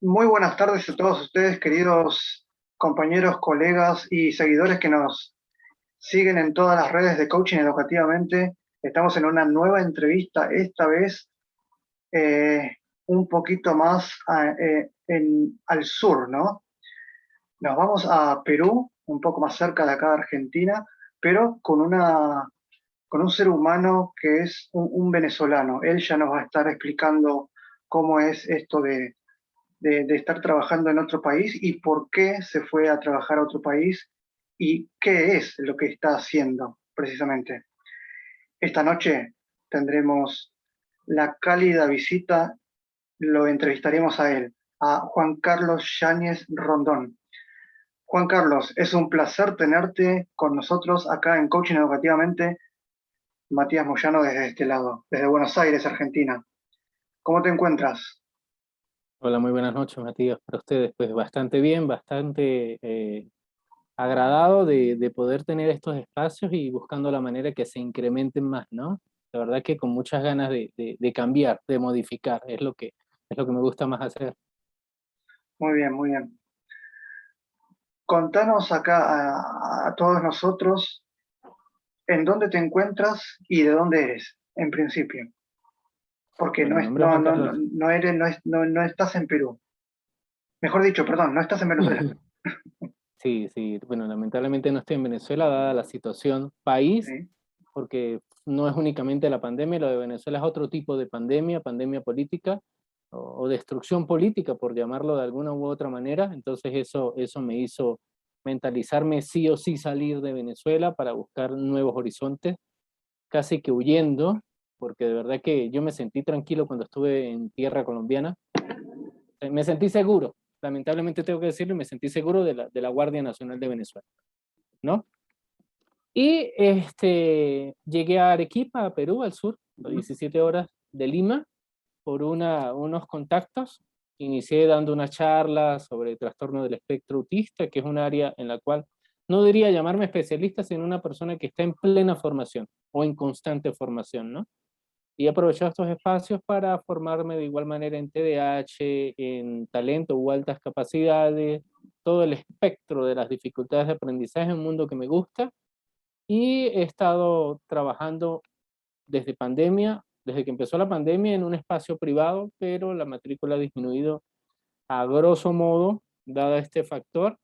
Muy buenas tardes a todos ustedes, queridos compañeros, colegas y seguidores que nos siguen en todas las redes de Coaching Educativamente. Estamos en una nueva entrevista, esta vez eh, un poquito más al sur, ¿no? Nos vamos a Perú, un poco más cerca de acá de Argentina, pero con un ser humano que es un venezolano. Él ya nos va a estar explicando cómo es esto de estar trabajando en otro país y por qué se fue a trabajar a otro país y qué es lo que está haciendo precisamente. Esta noche tendremos la cálida visita, lo entrevistaremos a él, a Juan Carlos Yáñez Rondón. Juan Carlos, es un placer tenerte con nosotros acá en Coaching Educativamente. Matías Moyano desde este lado, desde Buenos Aires, Argentina. ¿Cómo te encuentras? Hola, muy buenas noches, Matías. Para ustedes, pues bastante bien, bastante agradado de poder tener estos espacios y buscando la manera que se incrementen más, ¿no? La verdad que con muchas ganas de cambiar, de modificar, es lo que me gusta más hacer. Muy bien, muy bien. Contanos acá a todos nosotros en dónde te encuentras y de dónde eres, en principio. Porque Bueno, mi nombre es Juan Carlos. no estás en Perú. Mejor dicho, perdón, no estás en Venezuela. Sí, sí, bueno, lamentablemente no estoy en Venezuela, dada la situación país, Sí, porque no es únicamente la pandemia, lo de Venezuela es otro tipo de pandemia, pandemia política, o destrucción política, por llamarlo de alguna u otra manera. Entonces eso me hizo mentalizarme sí o sí salir de Venezuela para buscar nuevos horizontes, casi que huyendo, porque de verdad que yo me sentí tranquilo cuando estuve en tierra colombiana. Me sentí seguro, lamentablemente tengo que decirlo, me sentí seguro de la Guardia Nacional de Venezuela, ¿no? Y llegué a Arequipa, a Perú, al sur, a 17 horas de Lima, por unos contactos. Inicié dando una charla sobre trastorno del espectro autista, que es un área en la cual no diría llamarme especialista, sino una persona que está en plena formación o en constante formación, ¿no? Y he aprovechado estos espacios para formarme de igual manera en TDAH, en talento u altas capacidades, todo el espectro de las dificultades de aprendizaje, un mundo que me gusta. Y he estado trabajando desde pandemia, desde que empezó la pandemia en un espacio privado, pero la matrícula ha disminuido a grosso modo, dado este factor.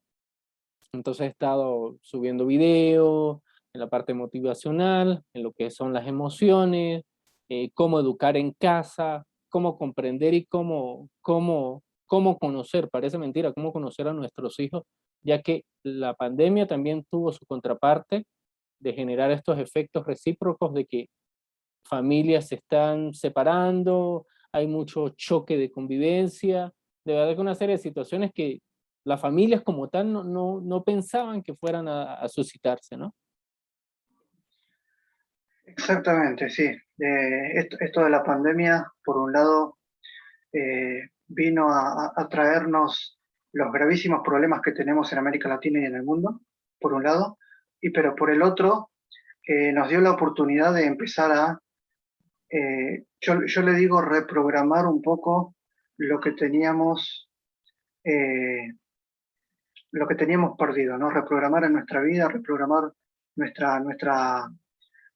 Entonces he estado subiendo videos en la parte motivacional, en lo que son las emociones, cómo educar en casa, cómo comprender y cómo conocer, parece mentira, cómo conocer a nuestros hijos, ya que la pandemia también tuvo su contraparte de generar estos efectos recíprocos de que familias se están separando, hay mucho choque de convivencia, de verdad que una serie de situaciones que las familias como tal no pensaban que fueran a suscitarse, ¿no? exactamente, sí. Esto de la pandemia, por un lado, vino a traernos los gravísimos problemas que tenemos en América Latina y en el mundo, por un lado, pero por el otro, nos dio la oportunidad de empezar yo le digo reprogramar un poco lo que teníamos, eh, lo que teníamos perdido, ¿no? Reprogramar en nuestra vida, reprogramar nuestra, nuestra,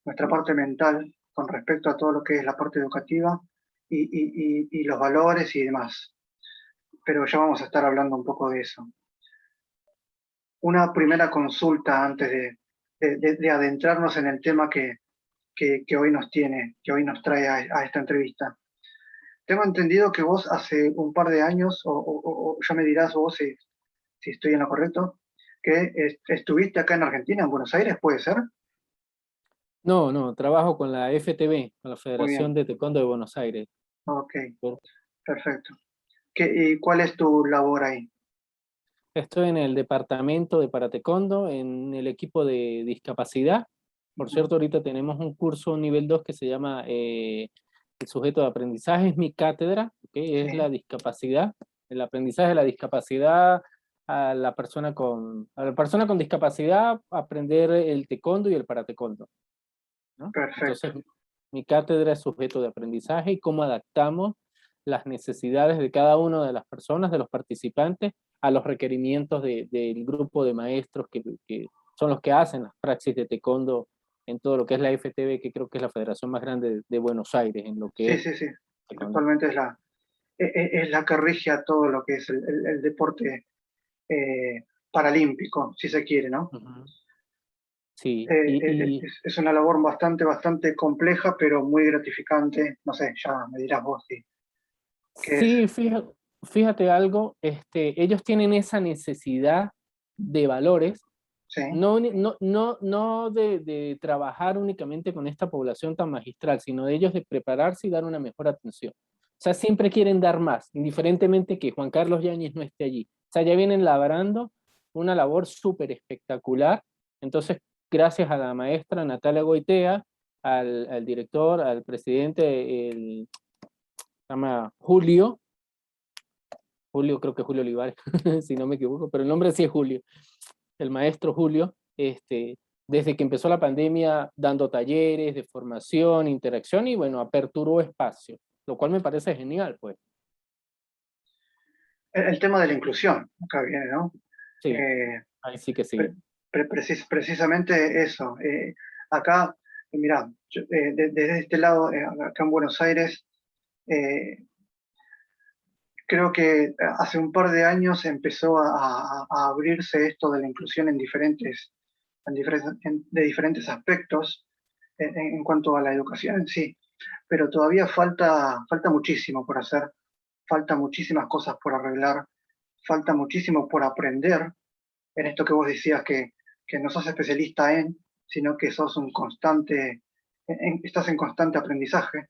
nuestra parte mental con respecto a todo lo que es la parte educativa y los valores y demás. Pero ya vamos a estar hablando un poco de eso. Una primera consulta antes de adentrarnos en el tema que hoy nos tiene, que hoy nos trae a esta entrevista. Tengo entendido que vos hace un par de años, o ya me dirás vos si estoy en lo correcto, que estuviste acá en Argentina, en Buenos Aires, ¿puede ser? No, no, trabajo con la FTB, con la Muy Federación bien, de Taekwondo de Buenos Aires. ok, perfecto. ¿Y cuál es tu labor ahí? Estoy en el departamento de para taekwondo, en el equipo de discapacidad. Por Ujú, cierto, ahorita tenemos un curso nivel 2 que se llama el sujeto de aprendizaje, es mi cátedra, ¿okay? Es la sí, discapacidad, el aprendizaje de la discapacidad a la persona con discapacidad aprender el taekwondo y el para taekwondo, ¿no? perfecto. Entonces, mi cátedra es sujeto de aprendizaje y cómo adaptamos las necesidades de cada una de las personas, de los participantes, a los requerimientos del grupo de maestros que son los que hacen las praxis de taekwondo en todo lo que es la FTV, que creo que es la federación más grande de Buenos Aires, en lo que Sí, es sí, sí. taekwondo. Actualmente es la que rige a todo lo que es el deporte paralímpico, si se quiere, ¿no? Ujú. Sí, Es una labor bastante compleja, pero muy gratificante. No sé, ya me dirás vos qué es. sí, fíjate algo, ellos tienen esa necesidad de valores, Sí, no de trabajar únicamente con esta población tan magistral, sino de ellos de prepararse y dar una mejor atención. O sea, siempre quieren dar más, indiferentemente que Juan Carlos Yáñez no esté allí. O sea, ya vienen labrando una labor súper espectacular. Entonces, gracias a la maestra Natalia Goitea, al director, al presidente, se llama Julio, creo que Julio Olivares, si no me equivoco, pero el nombre sí es Julio, el maestro Julio, desde que empezó la pandemia dando talleres de formación, interacción y bueno, aperturó espacio, lo cual me parece genial, pues. el tema de la inclusión, acá viene, ¿no? Sí, Eh, ahí sí que pre- sí. precisamente eso. Acá, mirá, desde este lado, acá en Buenos Aires, eh, creo que hace un par de años empezó a abrirse esto de la inclusión de diferentes aspectos en cuanto a la educación en sí, pero todavía falta muchísimo por hacer, falta muchísimas cosas por arreglar, falta muchísimo por aprender en esto que vos decías que no sos especialista sino que sos un estás en constante aprendizaje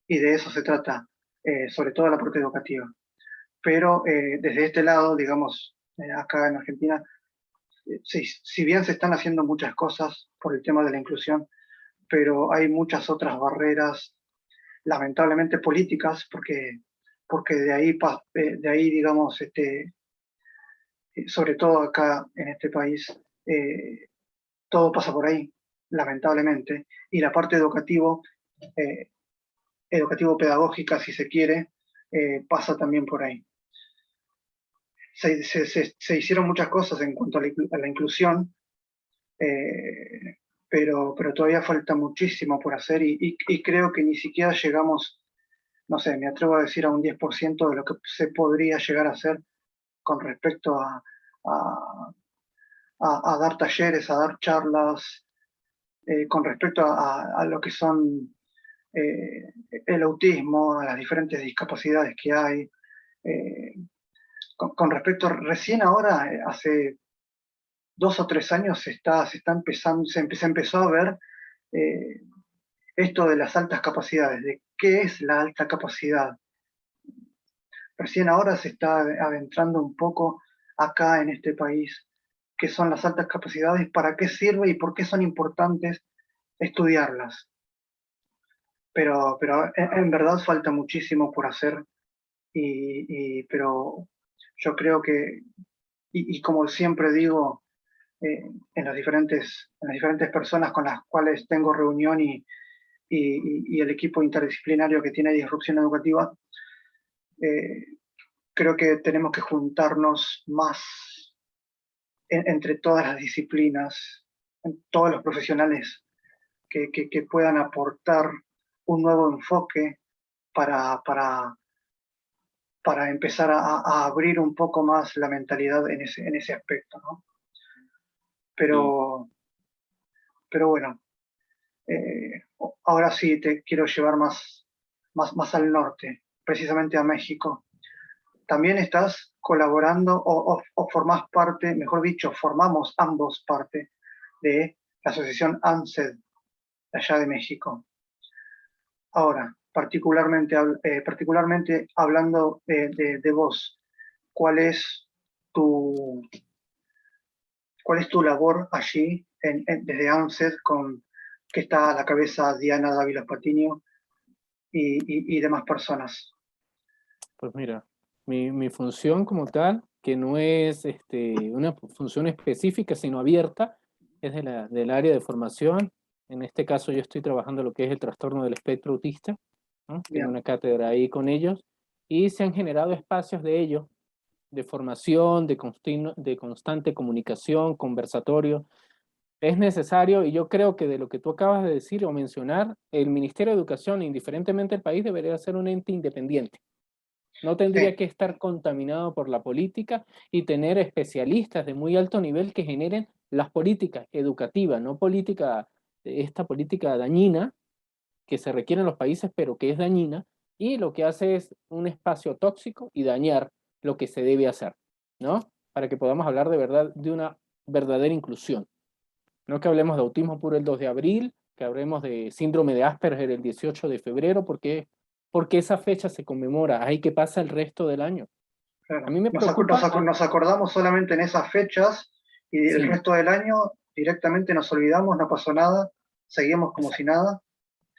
y de eso se trata, sobre todo la parte educativa. Pero desde este lado, digamos, acá en Argentina, si bien se están haciendo muchas cosas por el tema de la inclusión, pero hay muchas otras barreras, lamentablemente políticas, porque de ahí digamos, sobre todo acá en este país, eh, todo pasa por ahí, lamentablemente, y la parte eh, educativo-pedagógica, si se quiere, pasa también por ahí. Se hicieron muchas cosas en cuanto a la inclusión, eh, pero todavía falta muchísimo por hacer y creo que ni siquiera llegamos, no sé, me atrevo a decir a un 10% de lo que se podría llegar a hacer con respecto a, a dar talleres, a dar charlas, con respecto a lo que son el autismo, a las diferentes discapacidades que hay. Eh, con respecto, recién ahora, hace 2 o 3 años se empezó a ver eh, esto de las altas capacidades, de qué es la alta capacidad. Recién ahora se está adentrando un poco acá en este país qué son las altas capacidades, para qué sirve y por qué son importantes estudiarlas. Pero en verdad falta muchísimo por hacer, pero yo creo que, y como siempre digo, en las diferentes personas con las cuales tengo reunión y el equipo interdisciplinario que tiene disrupción educativa, eh, creo que tenemos que juntarnos más entre todas las disciplinas, todos los profesionales que puedan aportar un nuevo enfoque para, para, para empezar a abrir un poco más la mentalidad en ese aspecto, ¿no? Y Pero, pero bueno, ahora sí te quiero llevar más al norte, precisamente a México. También estás colaborando o formás parte, mejor dicho, formamos ambos parte de la asociación ANSED de allá de México. Ahora, particularmente hablando de vos, ¿cuál es tu, cuál es tu labor allí desde ANSED que está a la cabeza Diana Dávila Patiño y demás personas? pues mira, mi función como tal, que no es una función específica, sino abierta, es del área de formación. En este caso yo estoy trabajando lo que es el trastorno del espectro autista, ¿no? Tengo Bien, una cátedra ahí con ellos. y se han generado espacios de ellos, de formación, de constante comunicación, conversatorio. Es necesario, y yo creo que de lo que tú acabas de decir o mencionar, el Ministerio de Educación, indiferentemente del país, debería ser un ente independiente. No tendría Sí, que estar contaminado por la política y tener especialistas de muy alto nivel que generen las políticas educativas, no política, esta política dañina que se requiere en los países, pero que es dañina, y lo que hace es un espacio tóxico y dañar lo que se debe hacer, ¿no? Para que podamos hablar de verdad de una verdadera inclusión. No que hablemos de autismo puro el 2 de abril, que hablemos de síndrome de Asperger el 18 de febrero, porque esa fecha se conmemora, ahí que pasa el resto del año. A claro. mí me preocupa, Nos acordamos solamente en esas fechas y el sí, resto del año directamente nos olvidamos, no pasó nada, seguimos como si nada.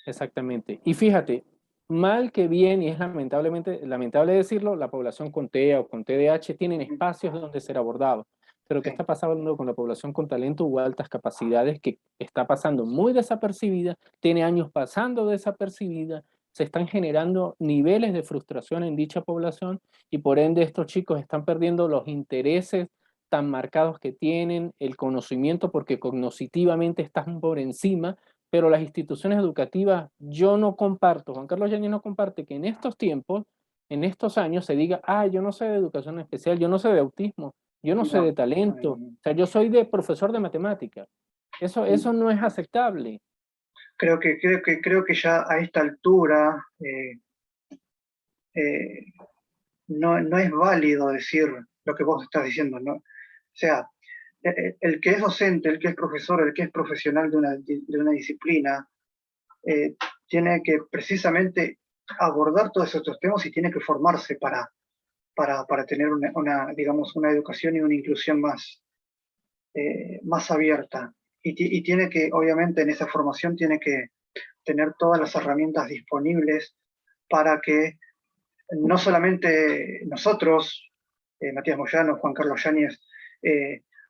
exactamente. Y fíjate, mal que bien, y es lamentable decirlo, la población con TEA o con TDAH tienen espacios donde ser abordados. Pero ¿qué Sí, está pasando con la población con talento o altas capacidades que está pasando muy desapercibida, tiene años pasando desapercibida, se están generando niveles de frustración en dicha población y por ende estos chicos están perdiendo los intereses tan marcados que tienen, el conocimiento porque cognitivamente están por encima, pero las instituciones educativas, yo no comparto, Juan Carlos Yáñez no comparte que en estos tiempos, en estos años se diga, ah, yo no sé de educación especial, yo no sé de autismo, yo no sé de no, talento, o sea, yo soy de profesor de matemáticas. Eso no es aceptable. creo que ya a esta altura eh, no es válido decir lo que vos estás diciendo, ¿no? O sea, el que es docente, el que es profesor, el que es profesional de una disciplina, eh, tiene que precisamente abordar todos estos temas y tiene que formarse para tener digamos, una educación y una inclusión más abierta. Y tiene que, obviamente, en esa formación tiene que tener todas las herramientas disponibles para que no solamente nosotros, Matías Moyano, Juan Carlos Yáñez,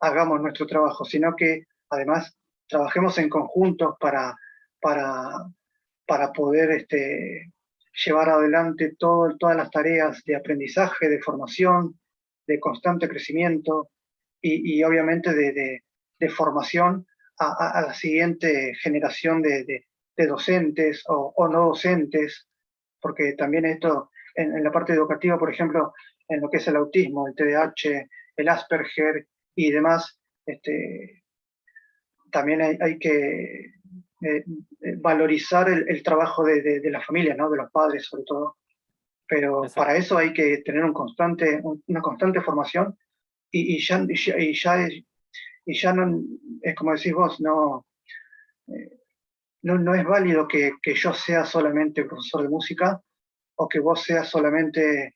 hagamos nuestro trabajo, sino que además trabajemos en conjuntos para, para poder llevar adelante todas las tareas de aprendizaje, de formación, de constante crecimiento y obviamente de formación a la siguiente generación de docentes o no docentes, porque también esto en la parte educativa, por ejemplo, en lo que es el autismo, el TDAH, el Asperger y demás, también hay que valorizar el trabajo de la familia, ¿no? De los padres sobre todo. Pero para Exacto. eso hay que tener una constante formación y ya no, es como decís vos, eh, no es válido que yo sea solamente profesor de música o que vos seas solamente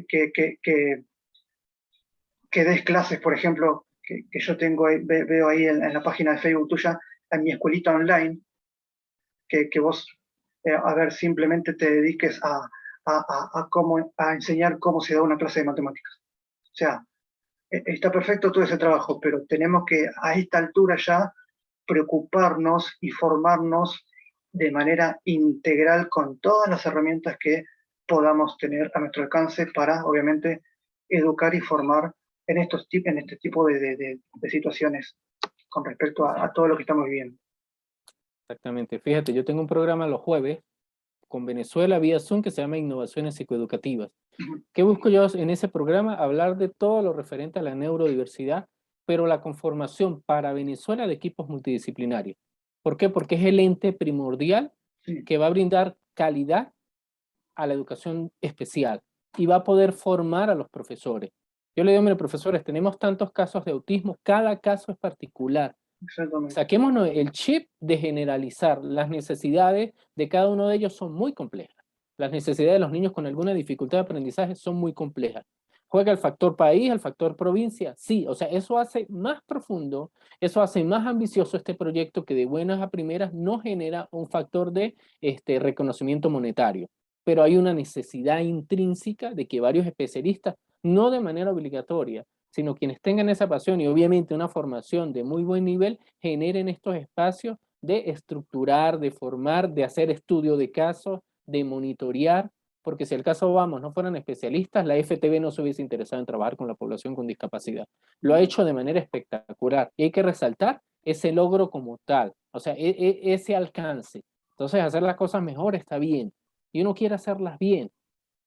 que des clases, por ejemplo, que yo tengo, veo ahí en la página de Facebook tuya, en mi escuelita online, que vos, a ver, simplemente te dediques a enseñar cómo se da una clase de matemáticas. O sea, está perfecto todo ese trabajo, pero tenemos que a esta altura ya preocuparnos y formarnos de manera integral con todas las herramientas que podamos tener a nuestro alcance para, obviamente, educar y formar en este tipo de situaciones con respecto a todo lo que estamos viviendo. Exactamente. Fíjate, yo tengo un programa los jueves con Venezuela vía Zoom que se llama Innovaciones Psicoeducativas. ¿Qué busco yo en ese programa? Hablar de todo lo referente a la neurodiversidad, pero la conformación para Venezuela de equipos multidisciplinarios. ¿Por qué? Porque es el ente primordial Sí, que va a brindar calidad a la educación especial y va a poder formar a los profesores. Yo le digo a mis profesores, tenemos tantos casos de autismo, cada caso es particular. exactamente. Saquémonos el chip de generalizar. Las necesidades de cada uno de ellos son muy complejas. Las necesidades de los niños con alguna dificultad de aprendizaje son muy complejas. ¿Juega el factor país, el factor provincia? Sí, o sea, eso hace más profundo, eso hace más ambicioso este proyecto que de buenas a primeras no genera un factor de reconocimiento monetario. Pero hay una necesidad intrínseca de que varios especialistas, no de manera obligatoria, sino quienes tengan esa pasión y obviamente una formación de muy buen nivel, generen estos espacios de estructurar, de formar, de hacer estudio de casos, de monitorear porque si al caso vamos, no fueran especialistas, la FTV no se hubiese interesado en trabajar con la población con discapacidad. Lo ha hecho de manera espectacular y hay que resaltar ese logro como tal, o sea, ese alcance. Entonces, hacer las cosas mejor está bien y uno quiere hacerlas bien.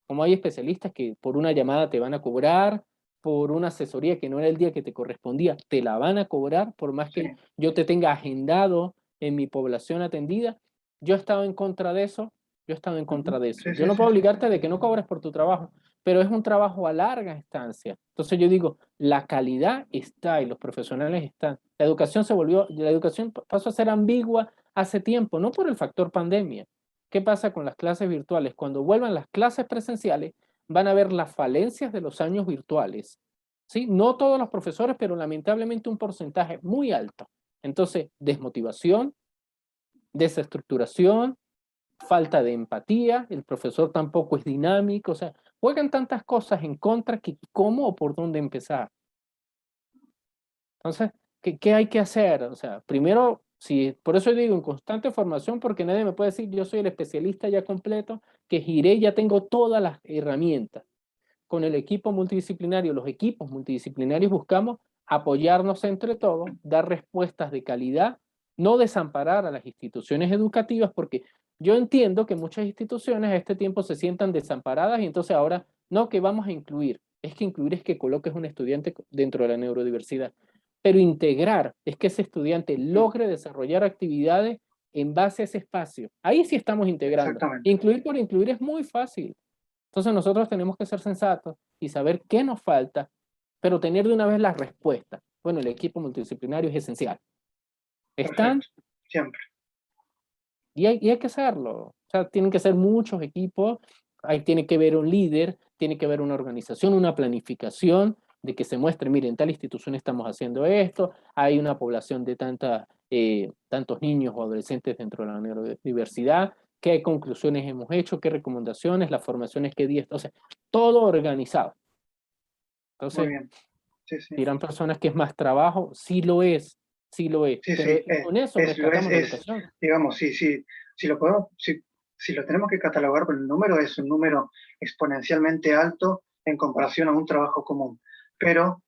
Como hay especialistas que por una llamada te van a cobrar, por una asesoría que no era el día que te correspondía, te la van a cobrar, por más Sí, que yo te tenga agendado en mi población atendida. Yo he estado en contra de eso, yo he estado en contra ujú, de eso. sí, Yo sí, no sí, puedo sí, obligarte de que no cobres por tu trabajo, pero es un trabajo a larga estancia. Entonces yo digo, la calidad está y los profesionales están. La educación pasó a ser ambigua hace tiempo, no por el factor pandemia. ¿Qué pasa con las clases virtuales? Cuando vuelvan las clases presenciales, van a ver las falencias de los años virtuales. ¿Sí? No todos los profesores, pero lamentablemente un porcentaje muy alto. Entonces, desmotivación, desestructuración, falta de empatía, el profesor tampoco es dinámico, o sea, juegan tantas cosas en contra que cómo o por dónde empezar. Entonces, ¿qué hay que hacer? O sea, primero, si, por eso digo, en constante formación, porque nadie me puede decir, yo soy el especialista ya completo, que giré, ya tengo todas las herramientas. Con el equipo multidisciplinario, los equipos multidisciplinarios buscamos apoyarnos entre todos, dar respuestas de calidad, no desamparar a las instituciones educativas, porque yo entiendo que muchas instituciones a este tiempo se sientan desamparadas y entonces ahora, no, que vamos a incluir. Es que incluir es que coloques un estudiante dentro de la neurodiversidad. Pero integrar es que ese estudiante mm, logre desarrollar actividades en base a ese espacio. Ahí sí estamos integrando. exactamente, Incluir por incluir es muy fácil. Entonces nosotros tenemos que ser sensatos y saber qué nos falta, pero tener de una vez la respuesta. Bueno, el equipo multidisciplinario es esencial. Están perfecto, siempre, y hay que hacerlo. O sea, tienen que ser muchos equipos, ahí tiene que haber un líder, tiene que haber una organización, una planificación de que se muestre, miren, en tal institución estamos haciendo esto, hay una población de tantos niños o adolescentes dentro de la universidad, qué conclusiones hemos hecho, qué recomendaciones, las formaciones que di, o sea, todo organizado. muy Entonces, bien, sí, sí, dirán personas que es más trabajo, sí lo es, sí, pero sí, con eso rescatamos la educación. digamos, sí, sí, si lo podemos, si lo tenemos que catalogar por el número, es un número exponencialmente alto en comparación a un trabajo común. Pero,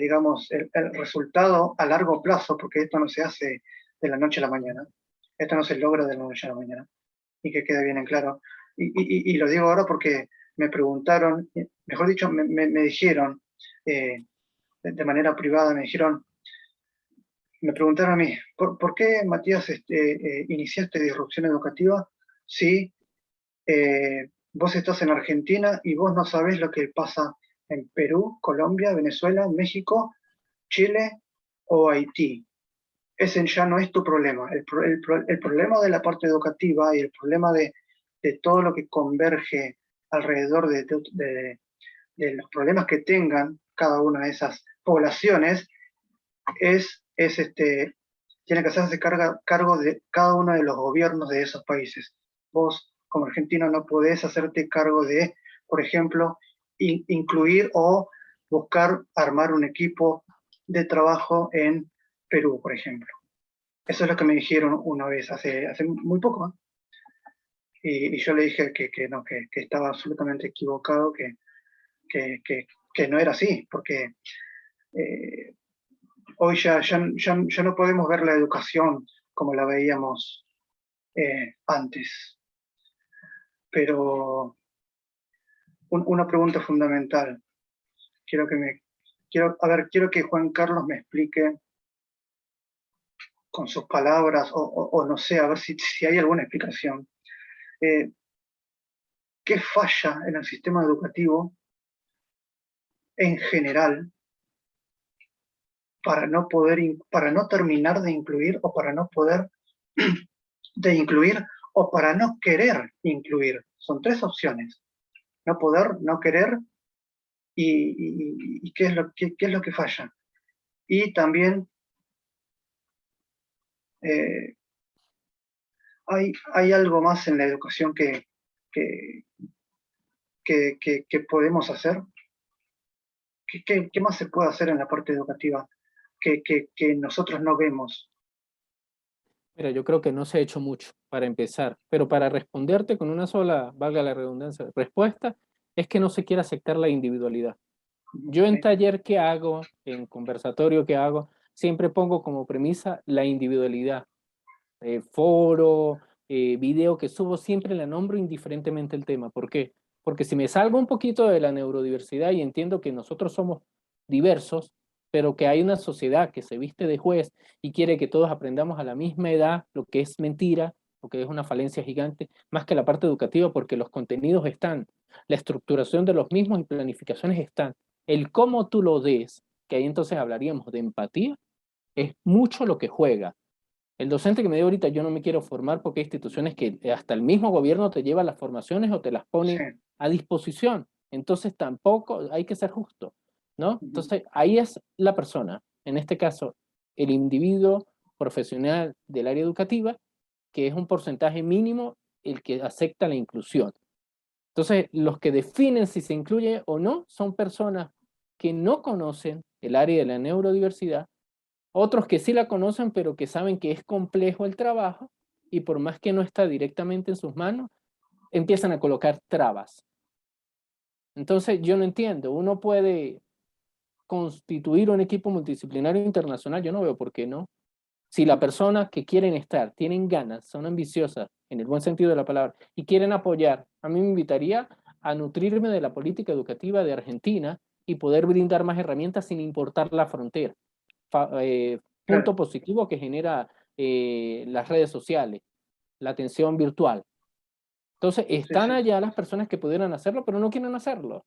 digamos, el resultado a largo plazo, porque esto no se hace de la noche a la mañana, esto no se logra de la noche a la mañana, y que quede bien en claro. Y lo digo ahora porque me preguntaron, mejor dicho, me dijeron, de manera privada, me preguntaron a mí, ¿por qué, Matías, iniciaste disrupción educativa si vos estás en Argentina y vos no sabés lo que pasa en Perú, Colombia, Venezuela, México, Chile o Haití? Ese ya no es tu problema. El problema de la parte educativa y el problema de todo lo que converge alrededor de los problemas que tengan cada una de esas poblaciones tiene que hacerse cargo de cada uno de los gobiernos de esos países. Vos, como argentino, no podés hacerte cargo de, por ejemplo, incluir o buscar armar un equipo de trabajo en Perú, por ejemplo. Eso es lo que me dijeron una vez, hace muy poco, ¿eh? Y yo le dije que no, que estaba absolutamente equivocado, que, que, que no era así, porque eh, hoy ya no podemos ver la educación como la veíamos antes. Pero una pregunta fundamental. Quiero que me, quiero que Juan Carlos me explique con sus palabras, o no sé, a ver si hay alguna explicación. Eh, ¿Qué falla en el sistema educativo en general para no terminar de incluir o para no poder de incluir o para no querer incluir? Son tres opciones. No poder, no querer y qué es lo que falla. Y también eh, hay algo más en la educación que, que podemos hacer. ¿Qué más se puede hacer en la parte educativa que nosotros no vemos? Mira, yo creo que no se ha hecho mucho. para empezar. Pero para responderte con una sola, valga la redundancia, respuesta, es que no se quiere aceptar la individualidad. Yo en Sí, taller que hago, en conversatorio que hago, siempre pongo como premisa la individualidad. Foro, video que subo, siempre la nombro indiferentemente el tema. ¿Por qué? Porque si me salgo un poquito de la neurodiversidad y entiendo que nosotros somos diversos, pero que hay una sociedad que se viste de juez y quiere que todos aprendamos a la misma edad, lo que es mentira, lo que es una falencia gigante, más que la parte educativa, porque los contenidos están, la estructuración de los mismos y planificaciones están. El cómo tú lo des, que ahí entonces hablaríamos de empatía, es mucho lo que juega. El docente que me dio ahorita, yo no me quiero formar porque hay instituciones que hasta el mismo gobierno te lleva las formaciones o te las sí. pone a disposición. Entonces tampoco hay que ser justo, ¿no? Ujú. Entonces ahí es la persona, en este caso el individuo profesional del área educativa, que es un porcentaje mínimo el que acepta la inclusión. Entonces los que definen si se incluye o no son personas que no conocen el área de la neurodiversidad, otros que sí la conocen, pero que saben que es complejo el trabajo y por más que no está directamente en sus manos, empiezan a colocar trabas. Entonces yo no entiendo, uno puede constituir un equipo multidisciplinario internacional, yo no veo por qué no. Si la persona que quieren estar, tienen ganas, son ambiciosas, en el buen sentido de la palabra, y quieren apoyar, a mí me invitaría a nutrirme de la política educativa de Argentina y poder brindar más herramientas sin importar la frontera. Claro, Punto positivo que genera las redes sociales, la atención virtual. Entonces, sí, están sí. allá las personas que pudieran hacerlo, pero no quieren hacerlo.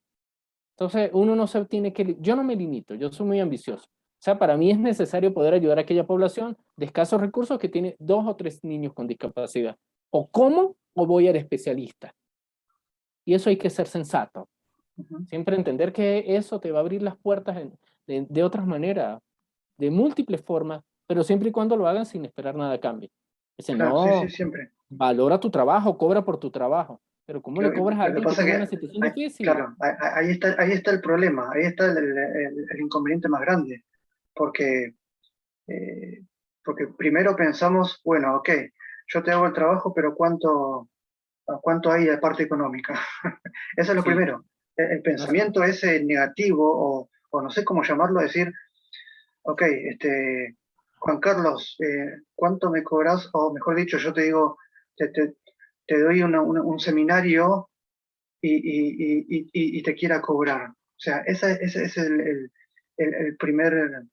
Entonces, uno no se tiene que... Yo no me limito, yo soy muy ambicioso. O sea, para mí es necesario poder ayudar a aquella población de escasos recursos que tiene 2 o 3 niños con discapacidad. O como o voy al especialista. Y eso hay que ser sensato. Ujú. Siempre entender que eso te va a abrir las puertas de otras maneras, de múltiples formas, pero siempre y cuando lo hagan sin esperar nada a cambio. Dice, Claro, sí, sí, no, siempre. valora tu trabajo, cobra por tu trabajo, pero ¿cómo le cobras a Lo que alguien que pasa es tiene que, una situación difícil? claro, ahí está el problema, ahí está el inconveniente más grande, porque, eh, porque primero pensamos, bueno, ok, yo te hago el trabajo, pero ¿cuánto hay de parte económica? Eso es lo Sí, primero. El no sé, pensamiento ese negativo, o no sé cómo llamarlo, decir, ok, Juan Carlos, ¿cuánto me cobras? O mejor dicho, yo te digo, te, te- te doy un seminario y te quiera cobrar. O sea, ese es el primer,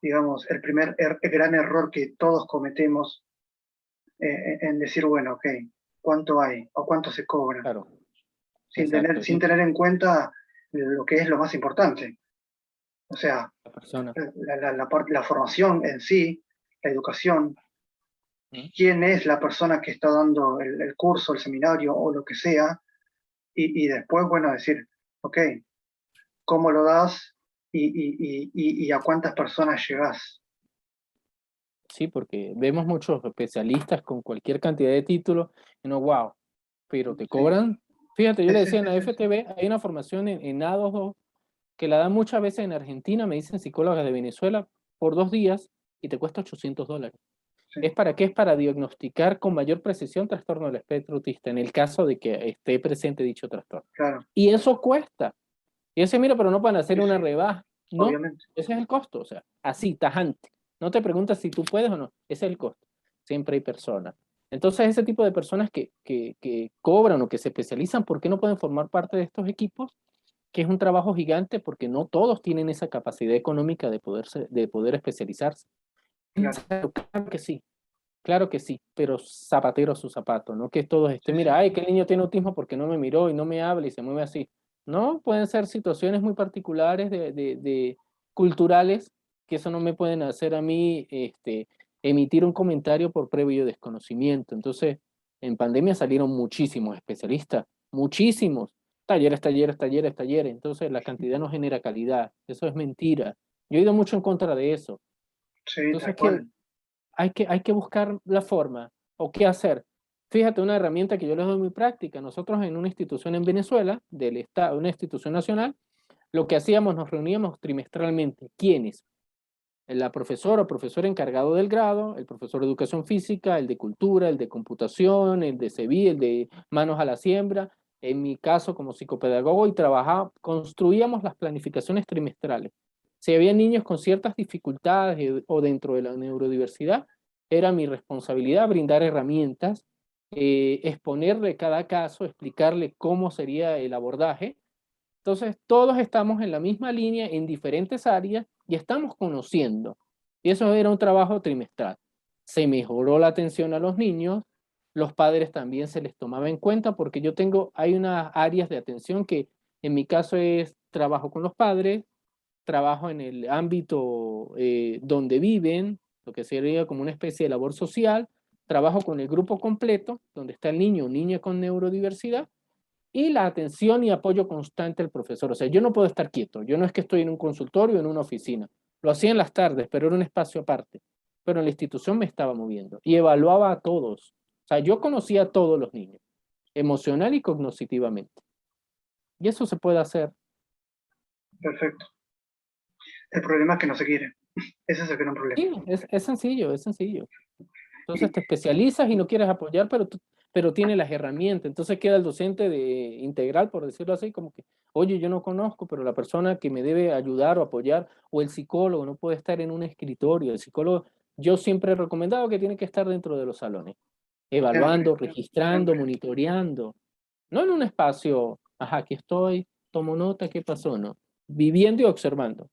digamos, el gran error que todos cometemos, en decir, bueno, ok, ¿cuánto hay? ¿O cuánto se cobra? claro, Sin exacto. sin tener en cuenta lo que es lo más importante. O sea, La persona. la formación en sí, la educación, ¿Mm? quién es la persona que está dando el curso, el seminario o lo que sea, y después, bueno, decir, ok, ¿cómo lo das y a cuántas personas llegas? Sí, porque vemos muchos especialistas con cualquier cantidad de títulos y no, wow, pero te Sí, cobran. Fíjate, yo le sí, decía en sí, la sí, sí, FTV, hay una formación en A2 que la dan muchas veces en Argentina, me dicen psicólogas de Venezuela, por 2 días y te cuesta $800. sí, ¿Es para qué? Es para diagnosticar con mayor precisión trastorno del espectro autista, en el caso de que esté presente dicho trastorno. claro, Y eso cuesta. Y ese, mira, pero no van a hacer sí, una sí, rebaja. No, obviamente. ese es el costo. O sea, así, tajante. No te preguntas si tú puedes o no. Ese es el costo. Siempre hay personas. Entonces, ese tipo de personas que cobran o que se especializan, ¿por qué no pueden formar parte de estos equipos? Que es un trabajo gigante porque no todos tienen esa capacidad económica de poder especializarse. Claro, Claro que sí, pero zapatero a su zapato, no que todos estén, sí, mira, sí, ay, que el niño tiene autismo porque no me miró y no me habla y se mueve así. No, pueden ser situaciones muy particulares de culturales que eso no me pueden hacer a mí emitir un comentario por previo desconocimiento. Entonces, en pandemia salieron muchísimos especialistas, muchísimos, talleres, talleres, talleres, talleres. Entonces, la cantidad no genera calidad, eso es mentira. Yo he ido mucho en contra de eso. sí, tal Entonces, ¿qué? cual. Hay que buscar la forma o qué hacer. Fíjate, una herramienta que yo les doy muy práctica. Nosotros en una institución en Venezuela, del Estado, una institución nacional, lo que hacíamos, nos reuníamos trimestralmente. ¿Quiénes? la profesora o profesor encargado del grado, el profesor de educación física, el de cultura, el de computación, el de CEBI, el de manos a la siembra, en mi caso como psicopedagogo, y construíamos las planificaciones trimestrales. Si había niños con ciertas dificultades o dentro de la neurodiversidad, era mi responsabilidad brindar herramientas, exponerle cada caso, explicarle cómo sería el abordaje. Entonces, todos estamos en la misma línea en diferentes áreas y estamos conociendo. Y eso era un trabajo trimestral. Se mejoró la atención a los niños, los padres también se les tomaba en cuenta porque hay unas áreas de atención que en mi caso es trabajo con los padres, trabajo en el ámbito donde viven, lo que sería como una especie de labor social, trabajo con el grupo completo, donde está el niño o niña con neurodiversidad, y la atención y apoyo constante del profesor. O sea, yo no puedo estar quieto, yo no es que estoy en un consultorio o en una oficina, lo hacía en las tardes, pero era un espacio aparte, pero en la institución me estaba moviendo y evaluaba a todos. O sea, yo conocía a todos los niños, emocional y cognitivamente. Y eso se puede hacer. Perfecto. El problema es que no se quiere. Ese es el gran problema. Sí, es sencillo, es sencillo. Entonces te especializas y no quieres apoyar, pero tiene las herramientas. Entonces queda el docente de integral, por decirlo así, como que, oye, yo no conozco, pero la persona que me debe ayudar o apoyar, o el psicólogo, no puede estar en un escritorio. El psicólogo, yo siempre he recomendado que tiene que estar dentro de los salones, Siempre, evaluando, registrando, siempre. monitoreando. No en un espacio, ajá, aquí estoy, tomo nota, ¿qué pasó? No. Viviendo y observando.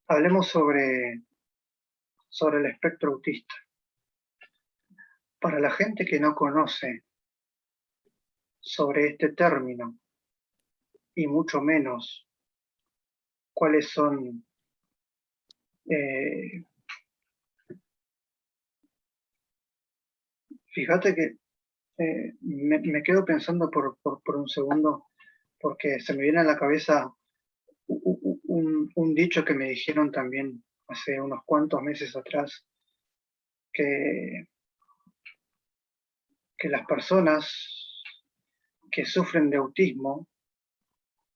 Hablemos sobre el espectro autista. Para la gente que no conoce sobre este término, y mucho menos cuáles son, eh, fíjate que me quedo pensando por un segundo, porque se me viene a la cabeza un dicho que me dijeron también hace unos cuantos meses atrás, que, que las personas que sufren de autismo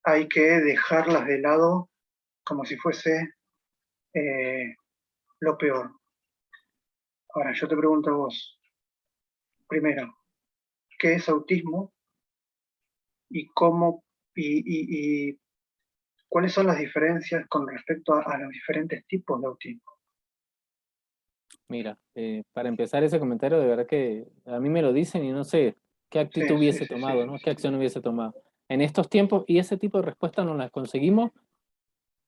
hay que dejarlas de lado como si fuese eh, lo peor. Ahora, yo te pregunto a vos, primero, ¿qué es autismo y cómo y cuáles son las diferencias con respecto a los diferentes tipos de autismo? Mira, para empezar ese comentario, de verdad que a mí me lo dicen y no sé qué Sí, actitud sí, hubiese sí, sí, tomado, ¿no? ¿Qué acción hubiese tomado? En estos tiempos, y ese tipo de respuestas no las conseguimos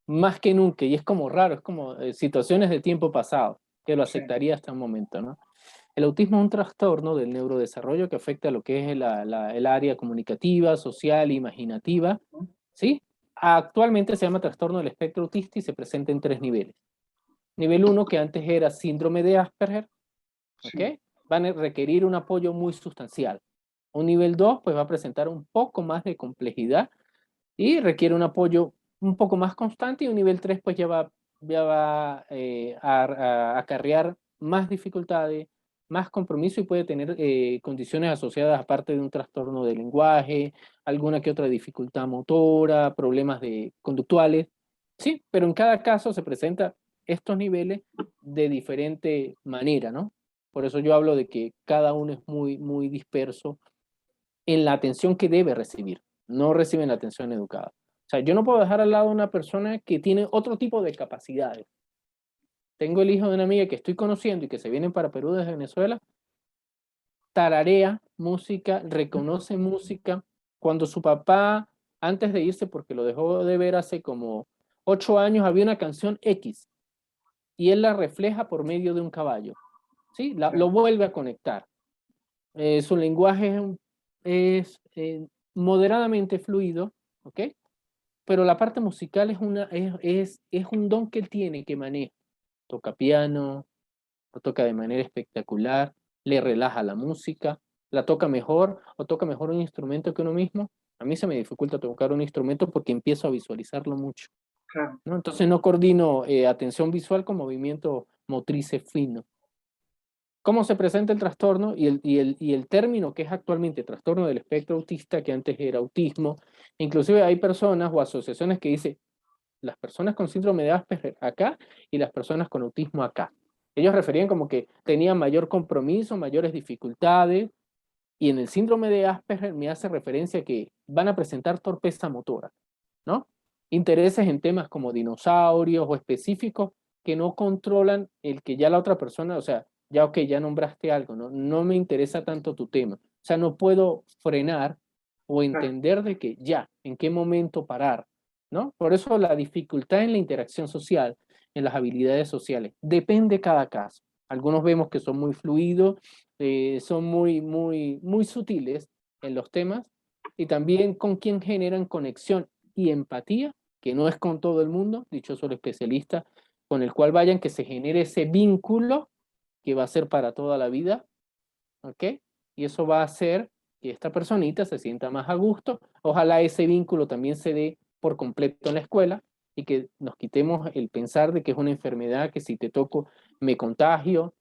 más que nunca, y es como raro, es como situaciones de tiempo pasado, que lo sí, aceptaría hasta un momento, ¿no? El autismo es un trastorno del neurodesarrollo que afecta a lo que es el área comunicativa, social e imaginativa, ¿no? ¿sí? Actualmente se llama trastorno del espectro autista y se presenta en 3 niveles. Nivel uno, que antes era síndrome de Asperger, ¿ok? Sí, Van a requerir un apoyo muy sustancial. Un nivel 2 pues va a presentar un poco más de complejidad y requiere un apoyo un poco más constante, y un nivel 3 pues ya va a acarrear más dificultades, más compromiso, y puede tener condiciones asociadas, aparte de un trastorno de lenguaje, alguna que otra dificultad motora, problemas conductuales, sí, pero en cada caso se presenta estos niveles de diferente manera, ¿no? Por eso yo hablo de que cada uno es muy, muy disperso en la atención que debe recibir. No reciben la atención educada. O sea, yo no puedo dejar al lado a una persona que tiene otro tipo de capacidades. Tengo el hijo de una amiga que estoy conociendo y que se viene para Perú desde Venezuela, tararea música, reconoce música. Cuando su papá, antes de irse, porque lo dejó de ver hace como 8 años, había una canción X y él la refleja por medio de un caballo. ¿Sí? Lo claro, vuelve a conectar. Su lenguaje es moderadamente fluido, ¿ok? Pero la parte musical es un don que él tiene, que maneja. Toca piano, lo toca de manera espectacular, le relaja la música, la toca mejor o toca mejor un instrumento que uno mismo. A mí se me dificulta tocar un instrumento porque empiezo a visualizarlo mucho, claro. ¿no? Entonces no coordino atención visual con movimiento motrices fino. cómo se presenta el trastorno y el término que es actualmente trastorno del espectro autista, que antes era autismo. Inclusive hay personas o asociaciones que dicen las personas con síndrome de Asperger acá y las personas con autismo acá. Ellos referían como que tenían mayor compromiso, mayores dificultades, y en el síndrome de Asperger me hace referencia a que van a presentar torpeza motora, ¿no? Intereses en temas como dinosaurios o específicos que no controlan el que ya la otra persona, o sea, ya ok, ya nombraste algo, ¿no? No me interesa tanto tu tema. O sea, no puedo frenar o Claro, entender de que ya, en qué momento parar, ¿no? Por eso la dificultad en la interacción social, en las habilidades sociales, depende cada caso. Algunos vemos que son muy fluidos, son muy sutiles en los temas y también con quien generan conexión y empatía, que no es con todo el mundo, dichoso el especialista, con el cual vayan que se genere ese vínculo que va a ser para toda la vida, ¿ok? Y eso va a hacer que esta personita se sienta más a gusto. Ojalá ese vínculo también se dé por completo en la escuela y que nos quitemos el pensar de que es una enfermedad que si te toco me contagio.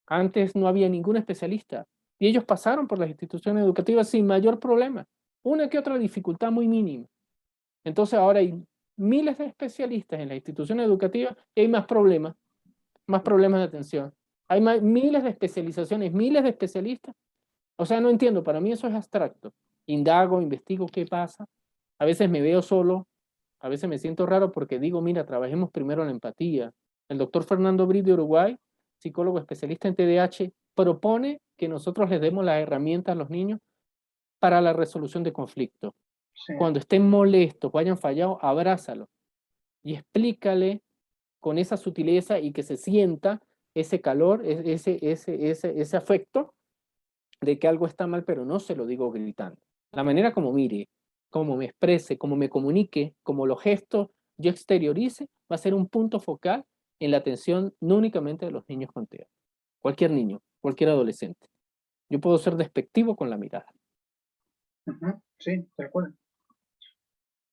Antes no había ningún especialista y ellos pasaron por las instituciones educativas sin mayor problema. Una que otra dificultad muy mínima. Entonces ahora hay miles de especialistas en las instituciones educativas y hay más problemas de atención. Hay miles de especializaciones, miles de especialistas. O sea, no entiendo, para mí eso es abstracto. Indago, investigo qué pasa. A veces me veo solo, a veces me siento raro porque digo, mira, trabajemos primero la empatía. El doctor Fernando Brit de Uruguay, psicólogo especialista en TDAH, propone que nosotros les demos las herramientas a los niños para la resolución de conflictos. sí, Cuando estén molestos o hayan fallado, abrázalos y explícale con esa sutileza y que se sienta ese calor, ese afecto de que algo está mal, pero no se lo digo gritando. La manera como mire, como me exprese, como me comunique, como los gestos yo exteriorice, va a ser un punto focal en la atención no únicamente de los niños con TEA. Cualquier niño, cualquier adolescente. Yo puedo ser despectivo con la mirada. sí, tal cual.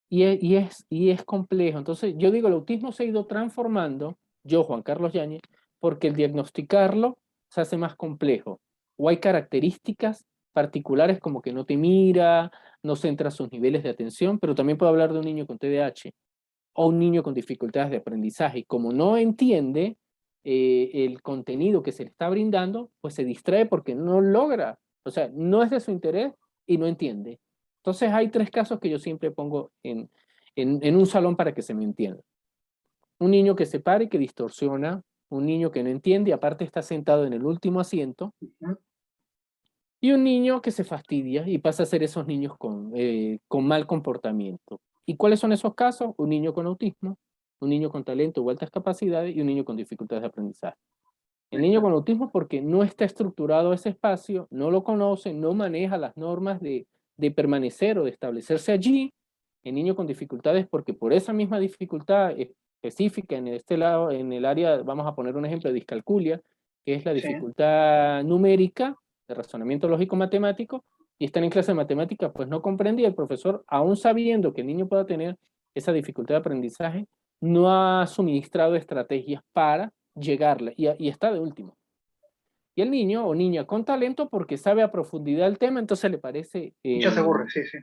Y es complejo. Entonces, yo digo, el autismo se ha ido transformando, yo, Juan Carlos Yáñez, porque el diagnosticarlo se hace más complejo. O hay características particulares como que no te mira, no centra sus niveles de atención, pero también puedo hablar de un niño con TDAH o un niño con dificultades de aprendizaje. Y como no entiende el contenido que se le está brindando, pues se distrae porque no logra, o sea, no es de su interés y no entiende. Entonces hay tres casos que yo siempre pongo en un salón para que se me entienda. Un niño que se para y que distorsiona, un niño que no entiende y aparte está sentado en el último asiento, Ujú, y un niño que se fastidia y pasa a ser esos niños con mal comportamiento. ¿Y cuáles son esos casos? Un niño con autismo, un niño con talento o altas capacidades y un niño con dificultades de aprendizaje. El niño exacto, con autismo porque no está estructurado ese espacio, no lo conoce, no maneja las normas de permanecer o de establecerse allí. El niño con dificultades porque por esa misma dificultad específica en este lado, en el área, vamos a poner un ejemplo de discalculia, que es la sí, dificultad numérica, de razonamiento lógico matemático, y están en clase de matemáticas, pues no comprende y el profesor, aún sabiendo que el niño pueda tener esa dificultad de aprendizaje, no ha suministrado estrategias para llegarle y está de último. Y el niño o niña con talento porque sabe a profundidad el tema, entonces le parece, ya se aburre, sí, sí,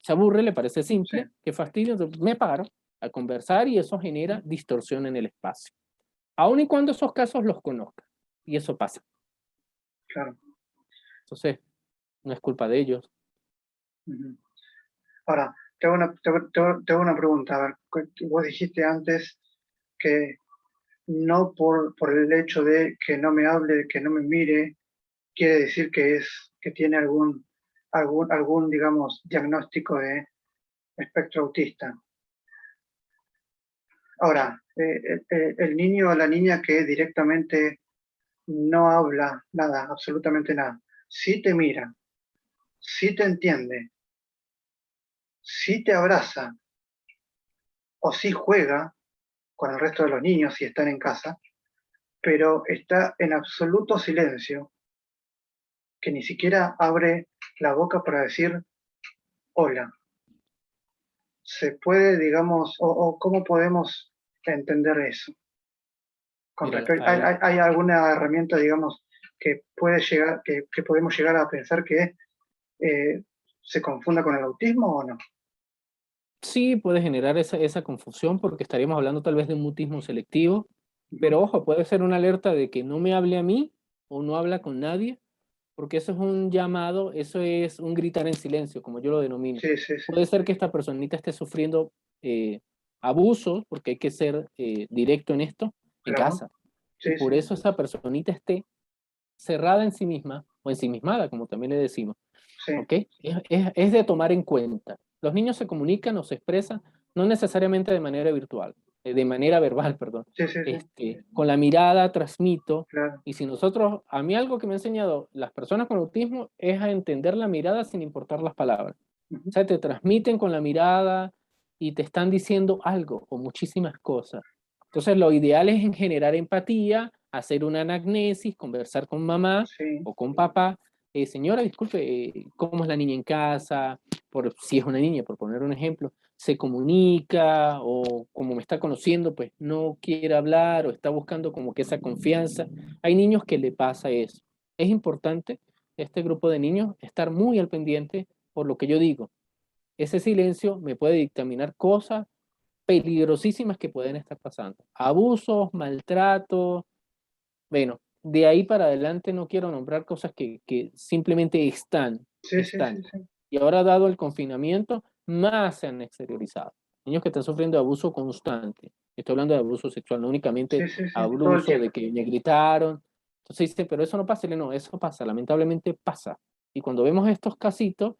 se aburre, le parece sí, simple, qué fastidio, entonces me paro a conversar y eso genera distorsión en el espacio. Aun y cuando esos casos los conozca. Y eso pasa. claro. Entonces, no es culpa de ellos. Ujú. Ahora, te hago una pregunta. A ver, vos dijiste antes que no por el hecho de que no me hable, que no me mire, quiere decir que tiene algún, digamos, diagnóstico de espectro autista. Ahora, el niño o la niña que directamente no habla nada, absolutamente nada, sí te mira, sí te entiende, sí te abraza o sí juega con el resto de los niños si están en casa, pero está en absoluto silencio, que ni siquiera abre la boca para decir hola. ¿Se puede, digamos, o cómo podemos entender eso? Con Mira, respecto, ¿hay alguna herramienta, digamos, puede llegar, que podemos llegar a pensar que se confunda con el autismo o no? Sí, puede generar esa confusión porque estaríamos hablando tal vez de un mutismo selectivo, Ujú. pero ojo, puede ser una alerta de que no me hable a mí o no habla con nadie, porque eso es un llamado, eso es un gritar en silencio, como yo lo denomino. Sí, sí, sí, Puede ser que esta personita esté sufriendo abusos, porque hay que ser directo en esto, en claro. casa. Y Sí, por sí, eso esa personita esté cerrada en sí misma, o ensimismada, como también le decimos, sí, ¿ok? Es de tomar en cuenta. Los niños se comunican o se expresan no necesariamente de manera virtual, de manera verbal, perdón. sí, sí, sí, Con la mirada transmito, claro. y si nosotros, a mí algo que me ha enseñado las personas con autismo es a entender la mirada sin importar las palabras. O Ujú. sea, te transmiten con la mirada y te están diciendo algo o muchísimas cosas. Entonces, lo ideal es en generar empatía, hacer una anamnesis, conversar con mamá Sí, o con papá. Señora, disculpe, ¿cómo es la niña en casa? Si es una niña, por poner un ejemplo, se comunica o como me está conociendo, pues no quiere hablar o está buscando como que esa confianza. Hay niños que le pasa eso. Es importante, este grupo de niños, estar muy al pendiente por lo que yo digo. Ese silencio me puede dictaminar cosas peligrosísimas que pueden estar pasando. Abusos, maltrato, bueno, de ahí para adelante no quiero nombrar cosas que simplemente sí, sí, sí, están. sí. Y ahora dado el confinamiento, más se han exteriorizado. Niños que están sufriendo de abuso constante. Estoy hablando de abuso sexual, no únicamente Sí, sí, sí, todo el abuso de tiempo. que me gritaron. Entonces dice, pero eso no pasa. No, eso pasa, lamentablemente pasa. Y cuando vemos estos casitos,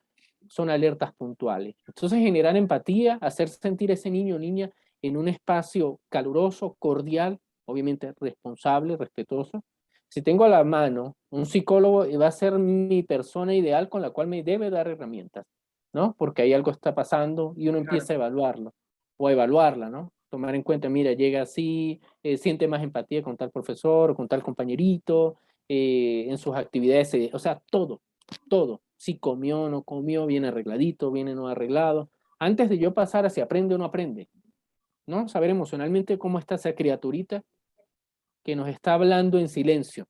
son alertas puntuales. Entonces generar empatía, hacer sentir a ese niño o niña en un espacio caluroso, cordial, obviamente responsable, respetuoso. Si tengo a la mano un psicólogo, va a ser mi persona ideal con la cual me debe dar herramientas, ¿no? Porque ahí algo está pasando y uno Claro, empieza a evaluarlo o a evaluarla, ¿no? Tomar en cuenta, mira, llega así, siente más empatía con tal profesor o con tal compañerito, en sus actividades, o sea, todo, todo. Si comió, no comió, viene arregladito, viene no arreglado. Antes de yo pasar a si aprende o no aprende, ¿no? Saber emocionalmente cómo está esa criaturita que nos está hablando en silencio.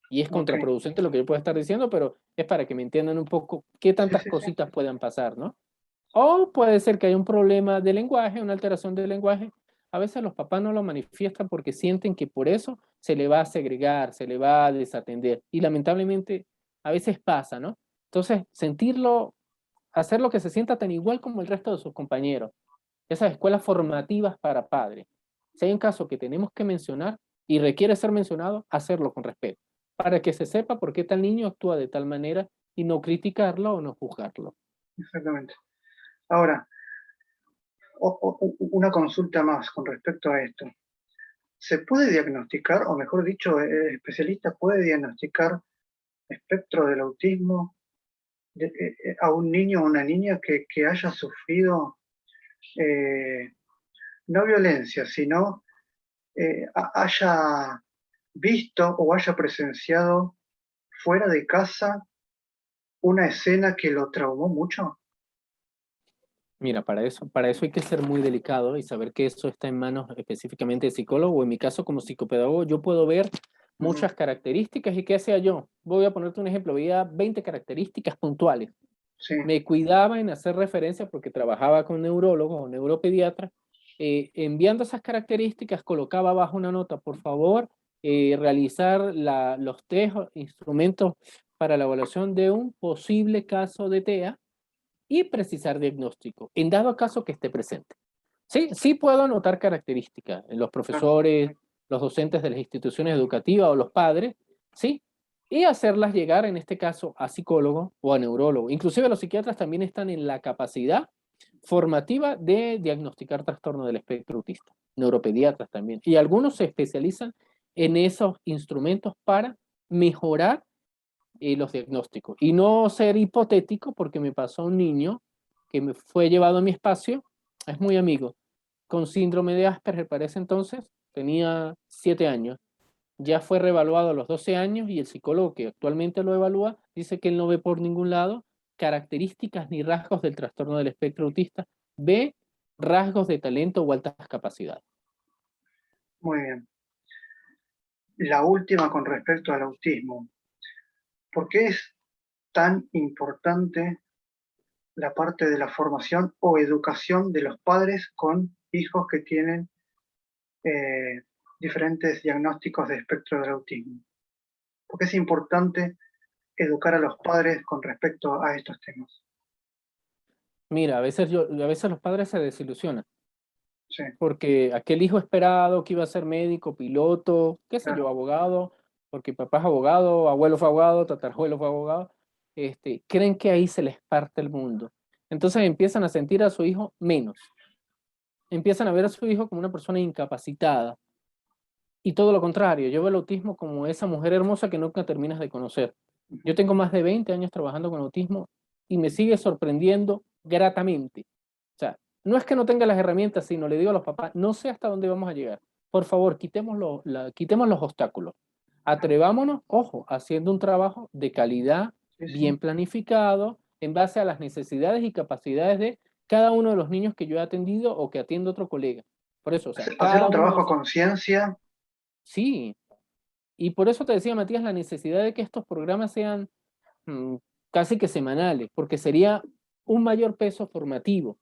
Y es ok. contraproducente lo que yo puedo estar diciendo, pero es para que me entiendan un poco qué Sí, tantas sí, sí, cositas puedan pasar, ¿no? O puede ser que haya un problema de lenguaje, una alteración del lenguaje. A veces los papás no lo manifiestan porque sienten que por eso se le va a segregar, se le va a desatender. Y lamentablemente a veces pasa, ¿no? Entonces, sentirlo, hacer lo que se sienta tan igual como el resto de sus compañeros. Esas escuelas formativas para padres. Si hay un caso que tenemos que mencionar y requiere ser mencionado, hacerlo con respeto, para que se sepa por qué tal niño actúa de tal manera y no criticarlo o no juzgarlo. exactamente. Ahora, una consulta más con respecto a esto. ¿Se puede diagnosticar, o mejor dicho, el especialista puede diagnosticar espectro del autismo a un niño o una niña que haya sufrido eh, no violencia, sino haya visto o haya presenciado fuera de casa una escena que lo traumó mucho? Mira, para eso hay que ser muy delicado y saber que eso está en manos específicamente de psicólogo. En mi caso, como psicopedagogo, yo puedo ver Ujú. muchas características y qué hacía yo. Voy a ponerte un ejemplo, veía 20 características puntuales. Sí, Me cuidaba en hacer referencia porque trabajaba con neurólogos o neuropediatras. Enviando esas características, colocaba abajo una nota, por favor, realizar los test o instrumentos para la evaluación de un posible caso de TEA y precisar diagnóstico, en dado caso que esté presente. Sí, sí puedo anotar características en los claro, profesores, los docentes de las instituciones educativas o los padres, sí, y hacerlas llegar en este caso a psicólogo o a neurólogo. Inclusive los psiquiatras también están en la capacidad formativa de diagnosticar trastorno del espectro autista, neuropediatras también, y algunos se especializan en esos instrumentos para mejorar los diagnósticos. Y no ser hipotético, porque me pasó un niño que me fue llevado a mi espacio, es muy amigo, con síndrome de Asperger para ese entonces, tenía 7 años, ya fue reevaluado a los 12 años y el psicólogo que actualmente lo evalúa dice que él no ve por ningún lado características ni rasgos del trastorno del espectro autista, ve rasgos de talento o altas capacidades. muy bien. la última con respecto al autismo. ¿Por qué es tan importante la parte de la formación o educación de los padres con hijos que tienen eh, diferentes diagnósticos de espectro del autismo? ¿Por qué es importante educar a los padres con respecto a estos temas? Mira, a veces los padres se desilusionan, Sí, porque aquel hijo esperado que iba a ser médico, piloto, qué sé yo, claro. abogado, porque papá es abogado, abuelo fue abogado, tatarabuelo fue abogado, creen que ahí se les parte el mundo. Entonces empiezan a sentir a su hijo menos, empiezan a ver a su hijo como una persona incapacitada. Y todo lo contrario, yo veo el autismo como esa mujer hermosa que nunca terminas de conocer. Yo Ujú. tengo más de 20 años trabajando con autismo y me sigue sorprendiendo gratamente. O sea, no es que no tenga las herramientas, sino le digo a los papás, no sé hasta dónde vamos a llegar. Por favor, quitemos los obstáculos. Atrevámonos, ojo, haciendo un trabajo de calidad, Sí, sí. bien planificado, en base a las necesidades y capacidades de cada uno de los niños que yo he atendido o que atiende otro colega. Por eso, o sea, Hacer cada un uno de trabajo a esos, conciencia, sí, y por eso te decía, Matías, la necesidad de que estos programas sean mm, casi que semanales, porque sería un mayor peso formativo,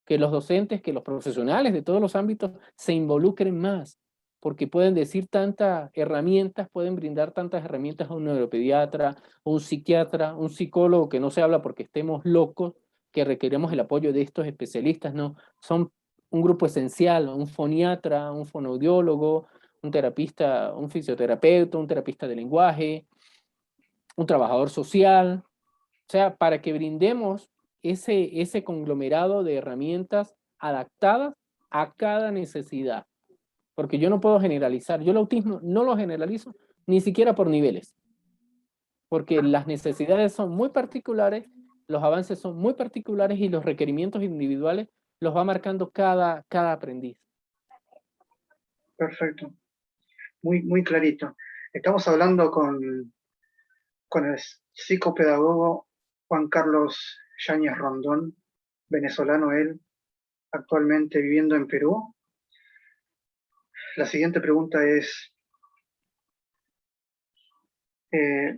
que los docentes, que los profesionales de todos los ámbitos se involucren más, porque pueden decir tantas herramientas, pueden brindar tantas herramientas a un neuropediatra, un psiquiatra, un psicólogo que no se habla porque estemos locos, que requeremos el apoyo de estos especialistas, no, son un grupo esencial, un foniatra, un fonoaudiólogo, un terapista, un fisioterapeuta, un terapista de lenguaje, un trabajador social, o sea, para que brindemos ese conglomerado de herramientas adaptadas a cada necesidad. Porque yo no puedo generalizar. Yo el autismo no lo generalizo ni siquiera por niveles. Porque las necesidades son muy particulares, los avances son muy particulares y los requerimientos individuales los va marcando cada aprendiz. perfecto, muy, muy clarito. Estamos hablando con el psicopedagogo Juan Carlos Yáñez Rondón, venezolano él, actualmente viviendo en Perú. La siguiente pregunta es, eh,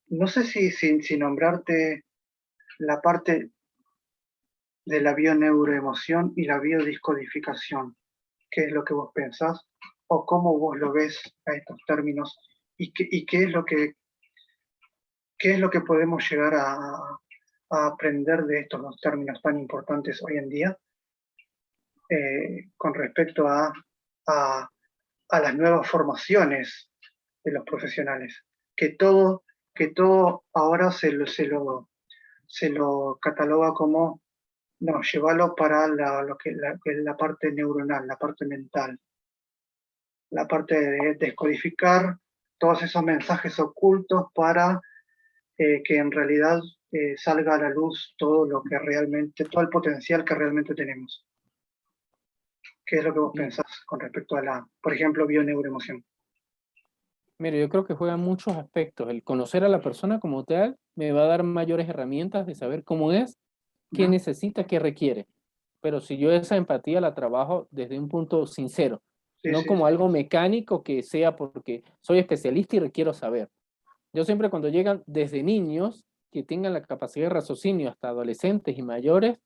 no sé si nombrarte la parte de la bioneuroemoción y la biodiscodificación. ¿Qué es lo que vos pensás? ¿O cómo vos lo ves a estos términos? ¿Y qué es lo que podemos llegar a aprender de estos dos términos tan importantes hoy en día con respecto a, a las nuevas formaciones de los profesionales? Que todo, que todo ahora se lo cataloga como, no, llévalo para que es la parte neuronal, la parte mental, la parte de descodificar todos esos mensajes ocultos para que en realidad salga a la luz todo lo que realmente, todo el potencial que realmente tenemos. ¿Qué es lo que vos Y pensás con respecto a la, por ejemplo, bioneuroemoción? mire, yo creo que juega muchos aspectos. El conocer a la persona como tal me va a dar mayores herramientas de saber cómo es, qué ¿No? necesita, qué requiere. Pero si yo esa empatía la trabajo desde un punto sincero, Sí, no sí, como sí. algo mecánico que sea porque soy especialista y requiero saber. Yo siempre cuando llegan desde niños que tengan la capacidad de raciocinio hasta adolescentes y mayores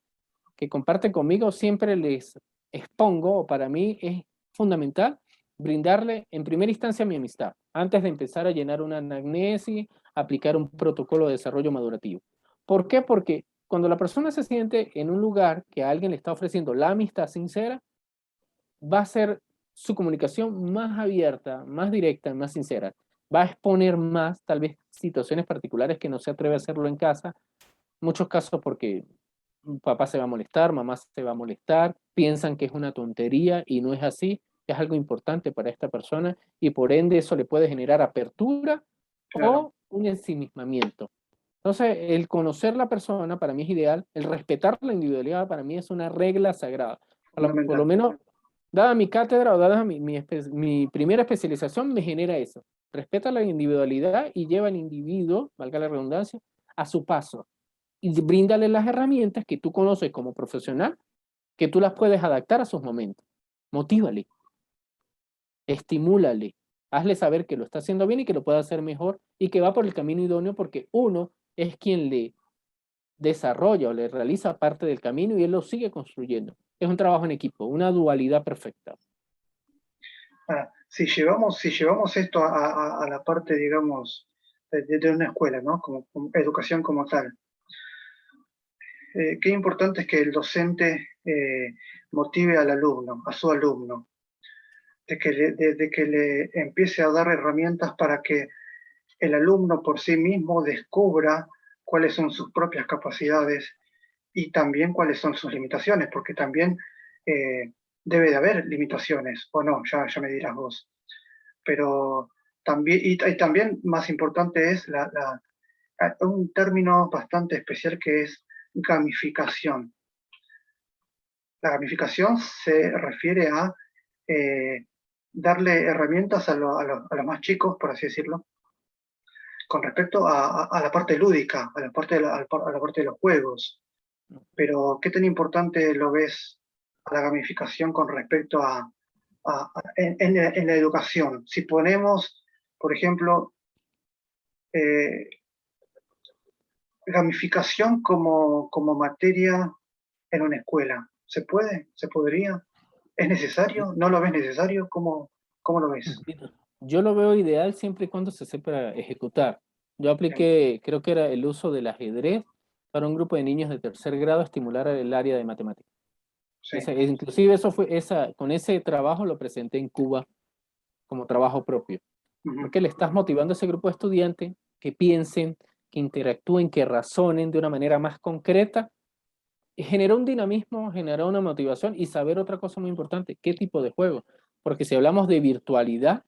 que comparten conmigo, siempre les expongo, o para mí es fundamental, brindarle en primera instancia mi amistad, antes de empezar a llenar una anamnesis, aplicar un protocolo de desarrollo madurativo. ¿Por qué? Porque cuando la persona se siente en un lugar que a alguien le está ofreciendo la amistad sincera, va a ser su comunicación más abierta, más directa, más sincera. Va a exponer más, tal vez, situaciones particulares que no se atreve a hacerlo en casa. Muchos casos porque papá se va a molestar, mamá se va a molestar, piensan que es una tontería y no es así, es algo importante para esta persona y por ende eso le puede generar apertura Claro, o un ensimismamiento. Entonces, el conocer la persona para mí es ideal, el respetar la individualidad para mí es una regla sagrada. Por lo fundamental. menos, dada mi cátedra o dada mi primera especialización, me genera eso. Respeta la individualidad y lleva al individuo, valga la redundancia, a su paso y bríndale las herramientas que tú conoces como profesional que tú las puedes adaptar a sus momentos. Motívale, estimúlale, hazle saber que lo está haciendo bien y que lo puede hacer mejor y que va por el camino idóneo porque uno es quien le desarrolla o le realiza parte del camino y él lo sigue construyendo. Es un trabajo en equipo, una dualidad perfecta. Ahora, si llevamos esto a la parte, digamos, de una escuela, ¿no? Como educación como tal, qué importante es que el docente motive al alumno, a su alumno, de que le empiece a dar herramientas para que el alumno por sí mismo descubra cuáles son sus propias capacidades y también cuáles son sus limitaciones, porque también eh, debe de haber limitaciones, o no, ya me dirás vos. Pero también, y también más importante es un término bastante especial que es gamificación. La gamificación se refiere a eh, darle herramientas a los más chicos, por así decirlo, con respecto a la parte lúdica, a la parte a la parte de los juegos. Pero, ¿qué tan importante lo ves a la gamificación con respecto en la educación? Si ponemos, por ejemplo, eh, gamificación como materia en una escuela, ¿se puede? ¿Se podría? ¿Es necesario? ¿No lo ves necesario? ¿Cómo lo ves? Yo lo veo ideal siempre y cuando se sepa ejecutar. Yo Bien, apliqué, creo que era el uso del ajedrez para un grupo de niños de tercer grado a estimular el área de matemáticas. sí, Inclusive eso fue con ese trabajo lo presenté en Cuba como trabajo propio, ujú, porque le estás motivando a ese grupo de estudiantes que piensen, que interactúen, que razonen de una manera más concreta. Genera un dinamismo, genera una motivación y saber otra cosa muy importante, qué tipo de juego. Porque si hablamos de virtualidad,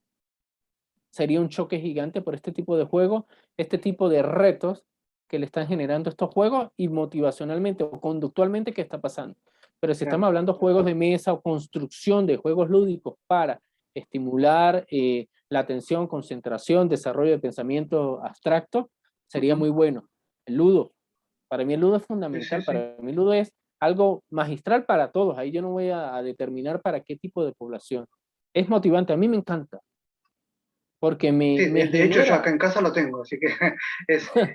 sería un choque gigante por este tipo de juegos, este tipo de retos que le están generando estos juegos y motivacionalmente o conductualmente qué está pasando. Pero si estamos claro, hablando de juegos de mesa o construcción de juegos lúdicos para estimular la atención, concentración, desarrollo de pensamiento abstracto, sería ujú, muy bueno. El ludo, para mí el ludo es sí, sí, fundamental, sí, para mí el ludo es algo magistral para todos, ahí yo no voy a determinar para qué tipo de población. Es motivante, a mí me encanta, porque sí, me de hecho yo acá genera, en casa lo tengo, así que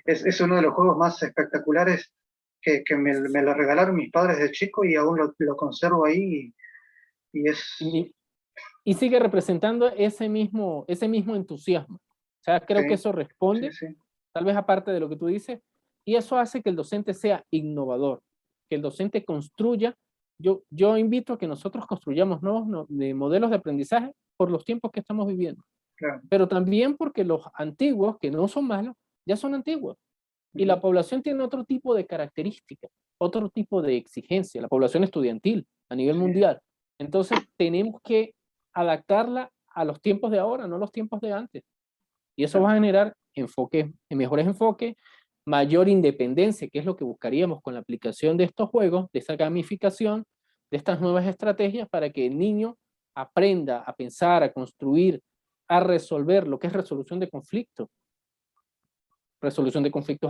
es uno de los juegos más espectaculares que me lo regalaron mis padres de chico y aún lo conservo ahí y es, y, y sigue representando ese mismo entusiasmo. O sea, creo que sí, eso sí, responde, sí, tal vez aparte de lo que tú dices, y eso hace que el docente sea innovador, que el docente construya. Yo invito a que nosotros construyamos nuevos modelos de aprendizaje por los tiempos que estamos viviendo, claro. pero también porque los antiguos, que no son malos, ya son antiguos. Y Ujú, la población tiene otro tipo de características, otro tipo de exigencia, la población estudiantil a nivel sí, mundial. Entonces tenemos que adaptarla a los tiempos de ahora, no a los tiempos de antes. Y eso va claro, a generar mejores enfoques, mayor independencia, que es lo que buscaríamos con la aplicación de estos juegos, de esa gamificación, de estas nuevas estrategias para que el niño aprenda a pensar, a construir, a resolver lo que es resolución de conflictos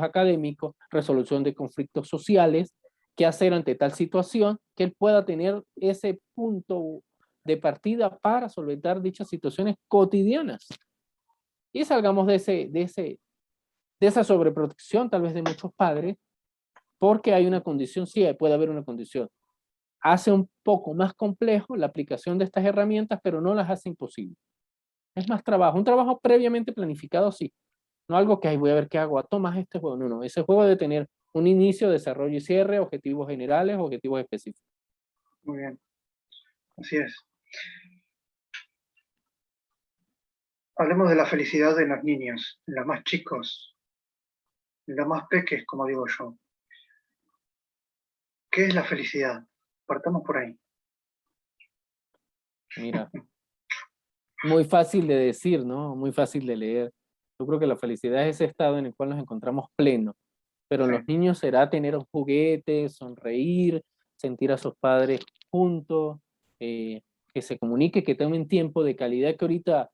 académicos, resolución de conflictos sociales, qué hacer ante tal situación, que él pueda tener ese punto de partida para solventar dichas situaciones cotidianas. Y salgamos de esa sobreprotección tal vez de muchos padres, porque hay una condición, sí, puede haber una condición. Hace un poco más complejo la aplicación de estas herramientas, pero no las hace imposible. Es más trabajo, un trabajo previamente planificado, sí, no algo que, ay, voy a ver qué hago, tomas este juego. No, no, ese juego debe tener un inicio, desarrollo y cierre, objetivos generales, objetivos específicos. muy bien, así es. Hablemos de la felicidad de los niños, en los más chicos, en los más peques, como digo yo. ¿Qué es la felicidad? Partamos por ahí. Mira, muy fácil de decir, ¿no? Muy fácil de leer. Yo creo que la felicidad es ese estado en el cual nos encontramos plenos, pero en Sí, los niños será tener un juguete, sonreír, sentir a sus padres juntos, eh, que se comunique, que tomen tiempo de calidad que ahorita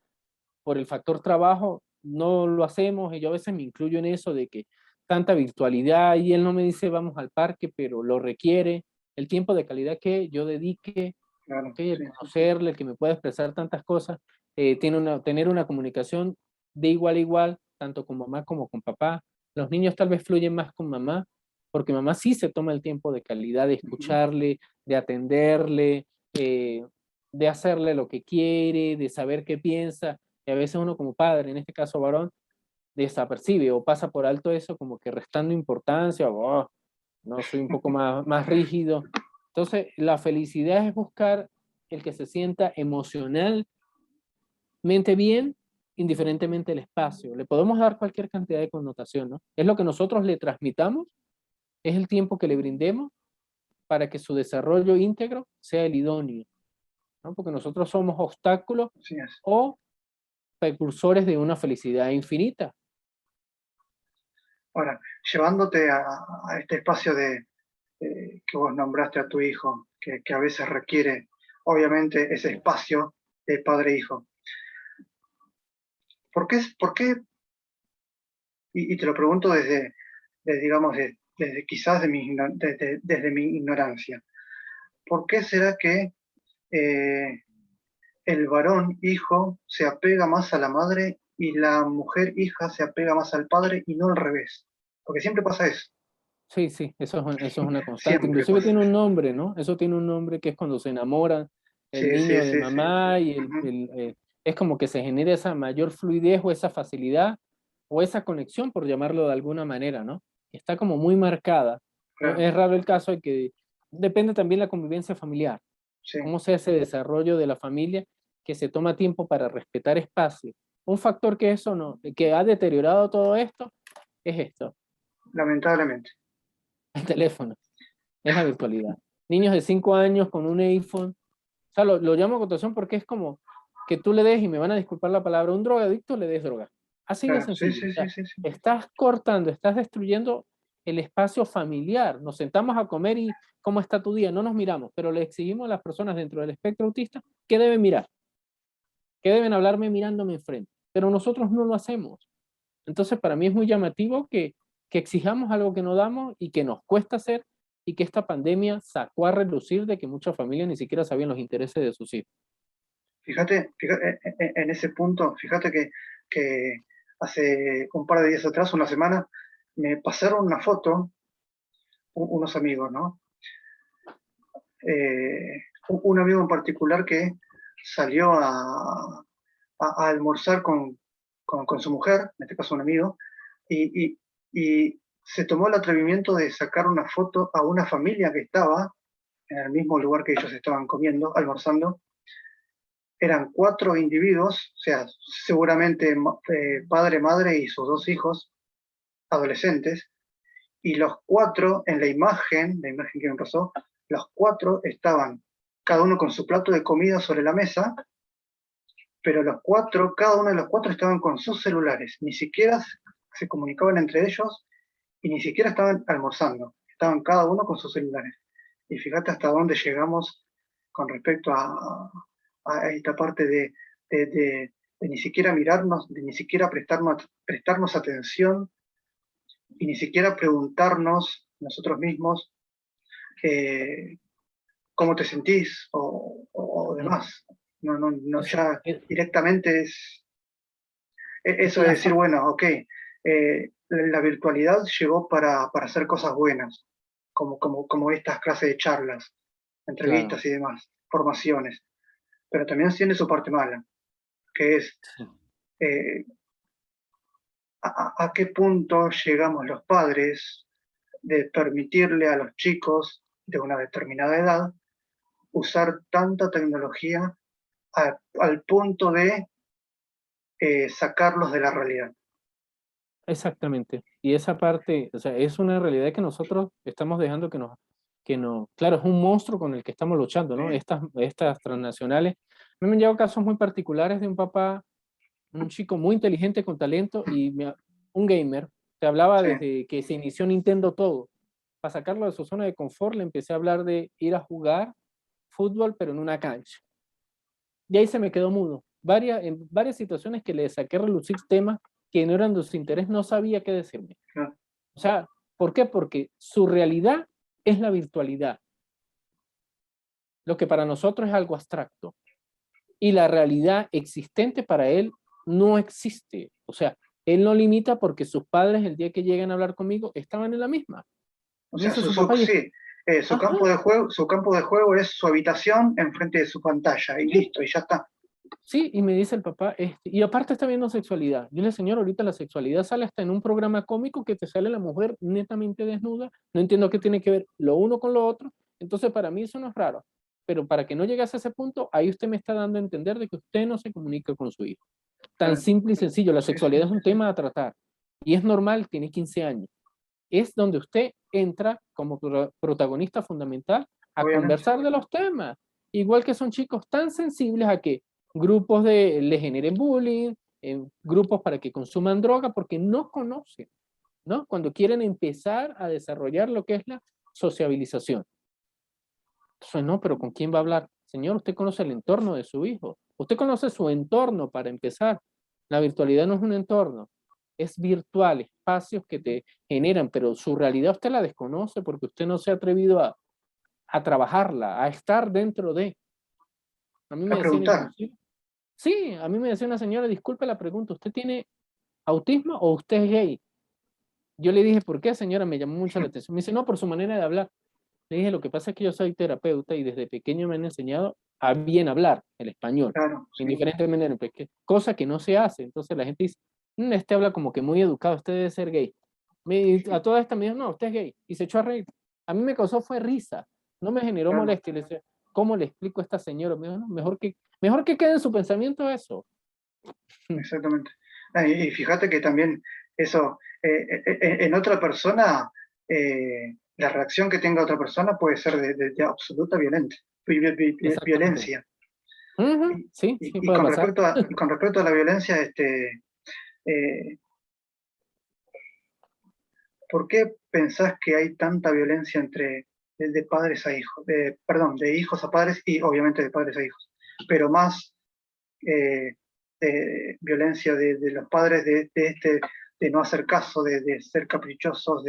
por el factor trabajo no lo hacemos y yo a veces me incluyo en eso de que tanta virtualidad y él no me dice vamos al parque, pero lo requiere el tiempo de calidad que yo dedique, Claro, ¿okay? El sí, sí, sí. conocerle, el que me pueda expresar tantas cosas, tener una comunicación de igual a igual, tanto con mamá como con papá. Los niños tal vez fluyen más con mamá, porque mamá sí se toma el tiempo de calidad de Ujú. escucharle, de atenderle, de hacerle lo que quiere, de saber qué piensa. Y a veces uno como padre, en este caso varón, desapercibe o pasa por alto eso como que restando importancia, o "Oh, no, soy un poco más rígido". Entonces, la felicidad es buscar el que se sienta emocionalmente bien, indiferentemente del espacio. Le podemos dar cualquier cantidad de connotación, ¿no? Es lo que nosotros le transmitamos, es el tiempo que le brindemos para que su desarrollo íntegro sea el idóneo, ¿no? Porque nosotros somos obstáculos Así es. o precursores de una felicidad infinita. Ahora, llevándote a este espacio que vos nombraste a tu hijo, que a veces requiere, obviamente, ese espacio de padre-hijo. ¿Por qué? Y te lo pregunto digamos, desde quizás desde mi ignorancia. ¿Por qué será que eh, el varón hijo se apega más a la madre y la mujer hija se apega más al padre y no al revés? Porque siempre pasa eso, Sí, sí, eso es una constante. siempre Inclusive pasa tiene un eso. nombre, ¿no? Eso tiene un nombre que es cuando se enamora el Sí, sí, niño de sí, sí, sí. mamá y Ujú. es como que se genera esa mayor fluidez o esa facilidad o esa conexión, por llamarlo de alguna manera, ¿no? Está como muy marcada. Claro, Es raro el caso de que depende también la convivencia familiar, sí. cómo sea ese desarrollo de la familia que se toma tiempo para respetar espacio. Un factor que eso no, que ha deteriorado todo esto es esto, Lamentablemente. el teléfono. Es la virtualidad. Niños de 5 años con un iPhone. O sea, lo llamo a cotación porque es como que tú le des, y me van a disculpar la palabra, un drogadicto le des droga. Así de Claro, sí, sencillo. O sí, sí, sea, sí, sí. estás cortando, estás destruyendo el espacio familiar. Nos sentamos a comer y ¿cómo está tu día? No nos miramos, pero le exigimos a las personas dentro del espectro autista que deben mirar, que deben hablarme mirándome enfrente. Pero nosotros no lo hacemos. Entonces, para mí es muy llamativo que exijamos algo que no damos y que nos cuesta hacer y que esta pandemia sacó a relucir de que muchas familias ni siquiera sabían los intereses de sus hijos. Fíjate en ese punto, fíjate que hace un par de días atrás, una semana, me pasaron una foto, unos amigos, ¿no? Un amigo en particular que salió a almorzar con su mujer, en este caso un amigo, y se tomó el atrevimiento de sacar una foto a una familia que estaba en el mismo lugar que ellos estaban comiendo, almorzando. Eran 4 individuos, o sea, seguramente padre, madre y sus 2 hijos, adolescentes, y los 4 en la imagen que me pasó, los 4 estaban cada uno con su plato de comida sobre la mesa, pero los 4, cada uno de los 4 estaban con sus celulares, ni siquiera se comunicaban entre ellos y ni siquiera estaban almorzando, estaban cada uno con sus celulares. Y fíjate hasta dónde llegamos con respecto a esta parte de ni siquiera mirarnos, de ni siquiera prestarnos atención y ni siquiera preguntarnos nosotros mismos eh, cómo te sentís o Mm. demás. No, no, no, Eso, ya directamente eso de la decir, fa- bueno, ok, la virtualidad llegó para hacer cosas buenas, como estas clases de charlas, claro, entrevistas y demás, formaciones, pero también tiene su parte mala, que es sí, eh, a qué punto llegamos los padres de permitirle a los chicos de una determinada edad usar tanta tecnología al punto de sacarlos de la realidad. exactamente. Y esa parte, o sea, es una realidad que nosotros estamos dejando claro, es un monstruo con el que estamos luchando, Sí, ¿no? Estas transnacionales. A mí me han llegado casos muy particulares de un papá, un chico muy inteligente con talento y un gamer. Te hablaba sí, desde que se inició Nintendo todo. Para sacarlo de su zona de confort, le empecé a hablar de ir a jugar fútbol, pero en una cancha. Y ahí se me quedó mudo. En varias situaciones que le saqué a relucir temas que no eran de su interés, no sabía qué decirme. claro, O sea, ¿por qué? Porque su realidad es la virtualidad. lo que para nosotros es algo abstracto. Y la realidad existente para él no existe. O sea, él no limita porque sus padres el día que lleguen a hablar conmigo estaban en la misma. O Me sea, dice su papá, sí, ajá, su campo de juego es su habitación enfrente de su pantalla y sí, listo, y ya está. sí, y me dice el papá, y aparte está viendo sexualidad. Yo le señor, ahorita la sexualidad sale hasta en un programa cómico que te sale la mujer netamente desnuda. No entiendo qué tiene que ver lo uno con lo otro. Entonces, para mí eso no es raro. Pero para que no llegase a ese punto, ahí usted me está dando a entender de que usted no se comunica con su hijo. Tan simple y sencillo. La Sí, sí, sexualidad es un tema a tratar. Y es normal, tiene 15 años. Es donde usted entra como protagonista fundamental a obviamente. conversar de los temas. Igual que son chicos tan sensibles a que le generen bullying, grupos para que consuman droga, porque no conocen, ¿no? Cuando quieren empezar a desarrollar lo que es la sociabilización. Entonces, no, pero ¿con quién va a hablar? Señor, usted conoce el entorno de su hijo. Usted conoce su entorno para empezar. La virtualidad no es un entorno, es virtual, espacios que te generan, pero su realidad usted la desconoce porque usted no se ha atrevido a trabajarla, a estar dentro de. A mí A me decían preguntar. inclusive, sí, a mí me decía una señora, disculpe la pregunta, ¿usted tiene autismo o usted es gay? Yo le dije, ¿por qué, señora? Me llamó mucho la atención. Me dice, no, por su manera de hablar. Le dije, lo que pasa es que yo soy terapeuta y desde pequeño me han enseñado a bien hablar el español, Claro, en sí. diferentes maneras, cosa que no se hace. Entonces la gente dice, este habla como que muy educado, usted debe ser gay. A toda esta me dijo, no, usted es gay. Y se echó a reír. A mí me causó fue risa, no me generó Claro, molestia. Le decía, ¿cómo le explico a esta señora? Me dijo, no, mejor que quede en su pensamiento eso. exactamente. Y fíjate que también eso, en otra persona, la reacción que tenga otra persona puede ser de absoluta Exactamente. violencia. Ujú, Y, sí, sí puede pasar. y con respecto a la violencia, eh, ¿por qué pensás que hay tanta violencia entre de padres a hijos? Perdón, de hijos a padres y obviamente de padres a hijos, pero más eh, violencia de los padres de no hacer caso, de ser caprichosos,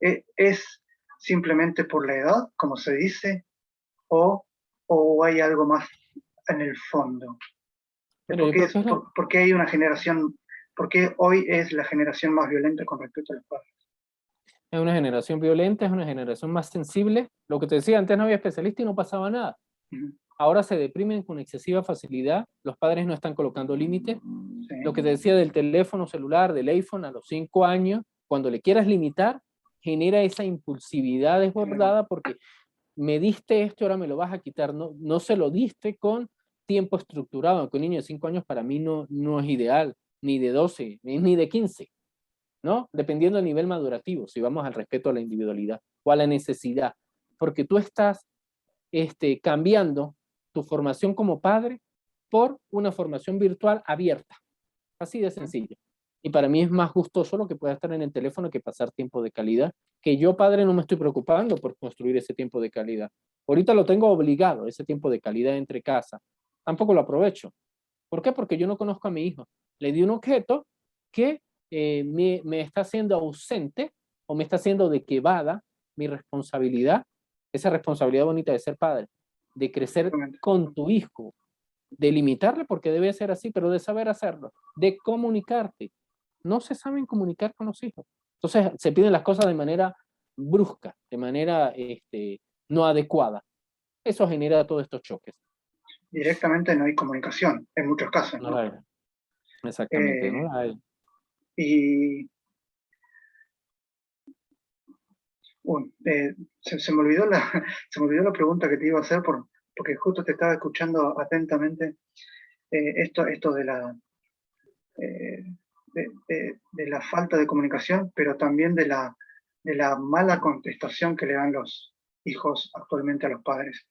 ¿es simplemente por la edad, como se dice, o, o hay algo más en el fondo? Pero yo creo que es ¿Por qué hay una generación, por qué hoy es la generación más violenta con respecto a los padres? una generación violenta, es una generación más sensible. Lo que te decía, antes no había especialista y no pasaba nada. Ujú. Ahora se deprimen con excesiva facilidad, los padres no están colocando límites. Sí, Lo que te decía del teléfono celular, del iPhone a los 5 años, cuando le quieras limitar, genera esa impulsividad claro, desbordada porque me diste esto, ahora me lo vas a quitar. No, no se lo diste con tiempo estructurado, aunque un niño de 5 años para mí no es ideal, ni de 12 ni de 15, ¿no? Dependiendo del nivel madurativo, si vamos al respeto a la individualidad o a la necesidad, porque tú estás cambiando tu formación como padre por una formación virtual abierta, así de sencillo. Y para mí es más gustoso lo que pueda estar en el teléfono que pasar tiempo de calidad, que yo padre no me estoy preocupando por construir ese tiempo de calidad. Ahorita lo tengo obligado, ese tiempo de calidad entre casa. Tampoco lo aprovecho. ¿Por qué? Porque yo no conozco a mi hijo. Le di un objeto que me está haciendo ausente o me está haciendo de que evada mi responsabilidad, esa responsabilidad bonita de ser padre, de crecer exactamente. con tu hijo, de limitarle porque debe ser así, pero de saber hacerlo, de comunicarte. No se saben comunicar con los hijos. Entonces se piden las cosas de manera brusca, de manera no adecuada. Eso genera todos estos choques. Directamente no hay comunicación, en muchos casos, No ¿no? hay, exactamente, Eh, no hay. y se me olvidó se me olvidó la pregunta que te iba a hacer porque justo te estaba escuchando atentamente esto eh, de la falta de comunicación, pero también de la mala contestación que le dan los hijos actualmente a los padres.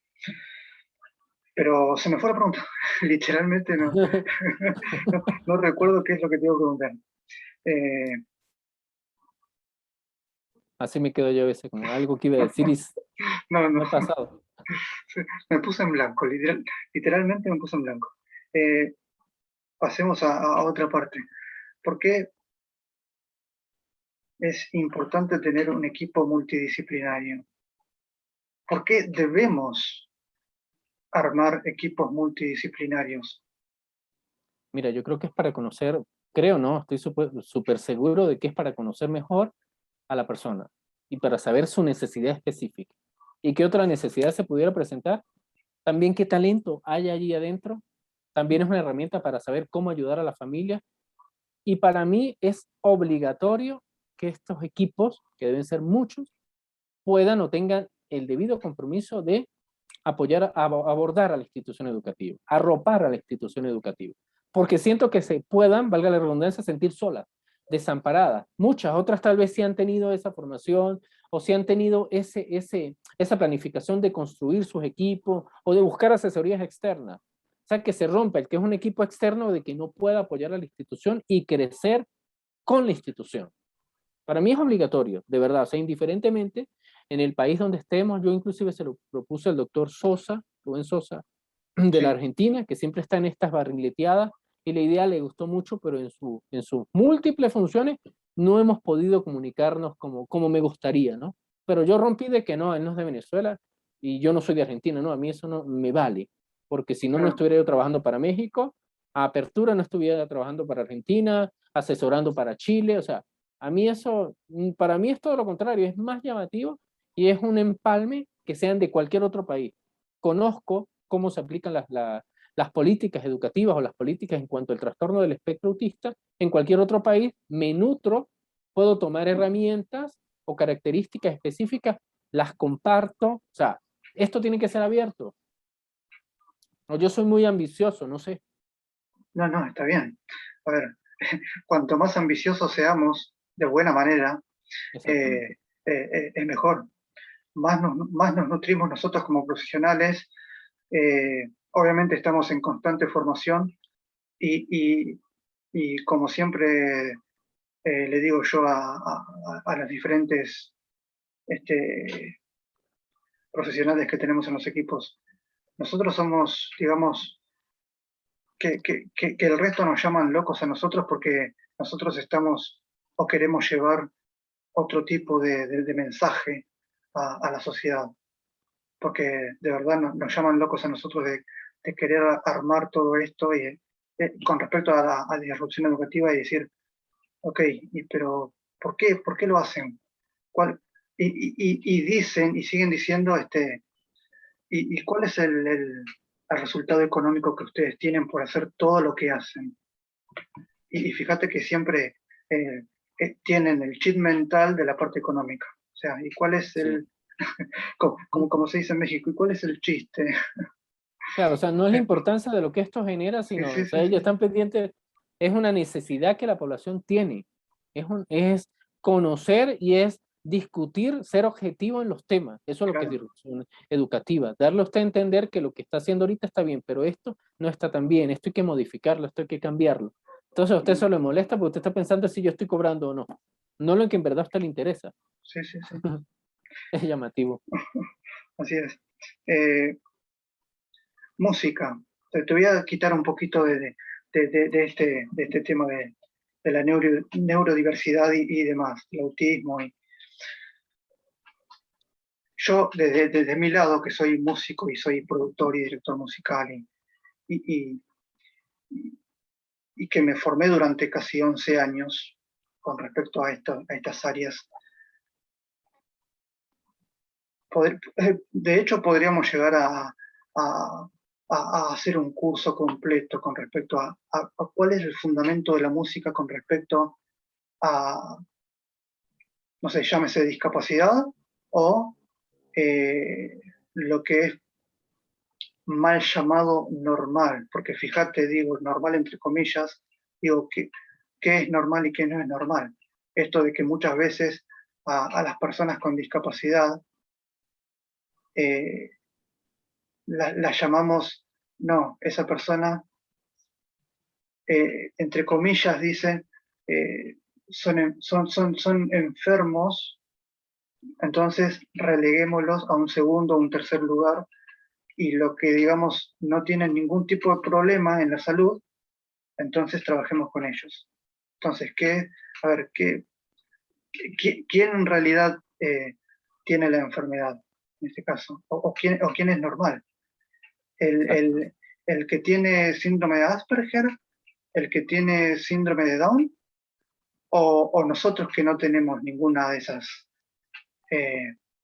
Pero se me fue la pregunta, literalmente no recuerdo qué es lo que te iba a preguntar. Eh, Así me quedo yo a veces, como algo que iba a decir y no, me ha pasado. me puse en blanco, literalmente me puse en blanco. Eh, Pasemos a otra parte. ¿Por qué es importante tener un equipo multidisciplinario? ¿Por qué debemos armar equipos multidisciplinarios? Mira, yo creo que es para conocer, creo, ¿no? Estoy súper seguro de que es para conocer mejor a la persona y para saber su necesidad específica. ¿Y qué otra necesidad se pudiera presentar? También qué talento hay allí adentro. También es una herramienta para saber cómo ayudar a la familia. Y para mí es obligatorio que estos equipos, que deben ser muchos, puedan o tengan el debido compromiso de apoyar, abordar a la institución educativa, arropar a la institución educativa. Porque siento que se puedan, valga la redundancia, sentir solas, desamparadas. Muchas otras tal vez sí han tenido esa formación o sí han tenido esa planificación de construir sus equipos o de buscar asesorías externas. O sea, que se rompa el que es un equipo externo de que no pueda apoyar a la institución y crecer con la institución. Para mí es obligatorio, de verdad, o sea, indiferentemente en el país donde estemos, yo inclusive se lo propuse al doctor Sosa, Rubén Sosa, de la Sí, Argentina, que siempre está en estas barrileteadas, y la idea le gustó mucho, pero en sus múltiples funciones no hemos podido comunicarnos como me gustaría, ¿no? Pero yo rompí de que no, él no es de Venezuela y yo no soy de Argentina, ¿no? A mí eso no me vale, porque si no, no claro. estuviera yo trabajando para México, a Apertura no estuviera trabajando para Argentina, asesorando para Chile, o sea, a mí eso, para mí es todo lo contrario, es más llamativo y es un empalme que sean de cualquier otro país. Conozco cómo se aplican las políticas educativas o las políticas en cuanto al trastorno del espectro autista en cualquier otro país, me nutro, puedo tomar herramientas o características específicas, las comparto, o sea, esto tiene que ser abierto. No, yo soy muy ambicioso, no sé. No, no, está bien. A ver, cuanto más ambiciosos seamos, de buena manera, Exactamente. eh, es mejor. Más nos nutrimos nosotros como profesionales. Obviamente estamos en constante formación y, y- y como siempre le digo yo a las diferentes este, profesionales que tenemos en los equipos, nosotros somos, digamos, que el resto nos llaman locos a nosotros porque nosotros estamos o queremos llevar otro tipo de mensaje a la sociedad, porque de verdad nos llaman locos a nosotros de querer armar todo esto y con respecto a la disrupción educativa y decir, ok, pero ¿por qué lo hacen? ¿Cuál? Y dicen y siguen diciendo, ¿cuál es el resultado económico que ustedes tienen por hacer todo lo que hacen? Y fíjate que siempre eh, tienen el chip mental de la parte económica. O sea, ¿y cuál es Sí. como se dice en México, ¿y cuál es el chiste? Claro, o sea, no es la importancia de lo que esto genera, Sí, sino, sí, o sí, sea, ellos sí, están pendientes, es una necesidad que la población tiene, es conocer y es discutir, ser objetivo en los temas, eso es lo que es claro. disrupción educativa, darle a usted a entender que lo que está haciendo ahorita está bien, pero esto no está tan bien, esto hay que modificarlo, esto hay que cambiarlo. Entonces a usted Mm, eso le molesta porque usted está pensando si yo estoy cobrando o no, no lo que en verdad a usted le interesa, sí, sí, sí, es llamativo. así es. Eh, música. Te voy a quitar un poquito de este tema de la neurodiversidad y demás, el autismo. Yo, desde mi lado, que soy músico y soy productor y director musical y, y- y que me formé durante casi 11 años con respecto a estas áreas, de hecho podríamos llegar a- a hacer un curso completo con respecto a cuál es el fundamento de la música con respecto a, no sé, llámese discapacidad o eh, lo que es mal llamado normal, porque fíjate, digo, normal entre comillas, digo, qué es normal y qué no es normal. Esto de que muchas veces a las personas con discapacidad eh, la llamamos, no, esa persona, entre comillas, dice, eh, son enfermos, entonces releguémoslos a un segundo o un tercer lugar y lo que digamos no tienen ningún tipo de problema en la salud, entonces trabajemos con ellos. Entonces, a ver, ¿quién en realidad tiene la enfermedad en este caso? ¿O quién es normal? El, el, el que tiene síndrome de Asperger, el que tiene síndrome de Down, o nosotros que no tenemos ninguna de esas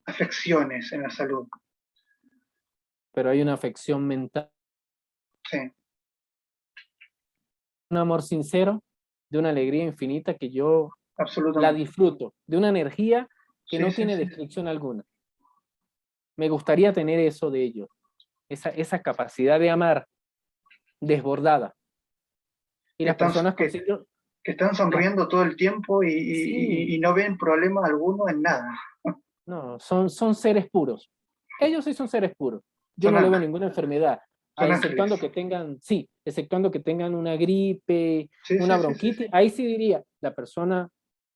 afecciones en la salud. Pero hay una afección mental, Sí, un amor sincero, de una alegría infinita que yo la absolutamente. disfruto, de una energía que Sí, no sí, tiene sí. descripción alguna. Me gustaría tener eso de ellos, esa capacidad de amar desbordada. Y Que las están, personas con que, síndrome, que están las, sonriendo todo el tiempo sí, y no ven problema alguno en nada. no, son seres puros. Ellos sí son seres puros. Yo Son no le veo ángeles, ninguna enfermedad, son exceptuando ángeles. que tengan, sí, exceptuando que tengan una gripe, Sí, una sí, sí, sí, sí. bronquitis. Ahí sí diría, la persona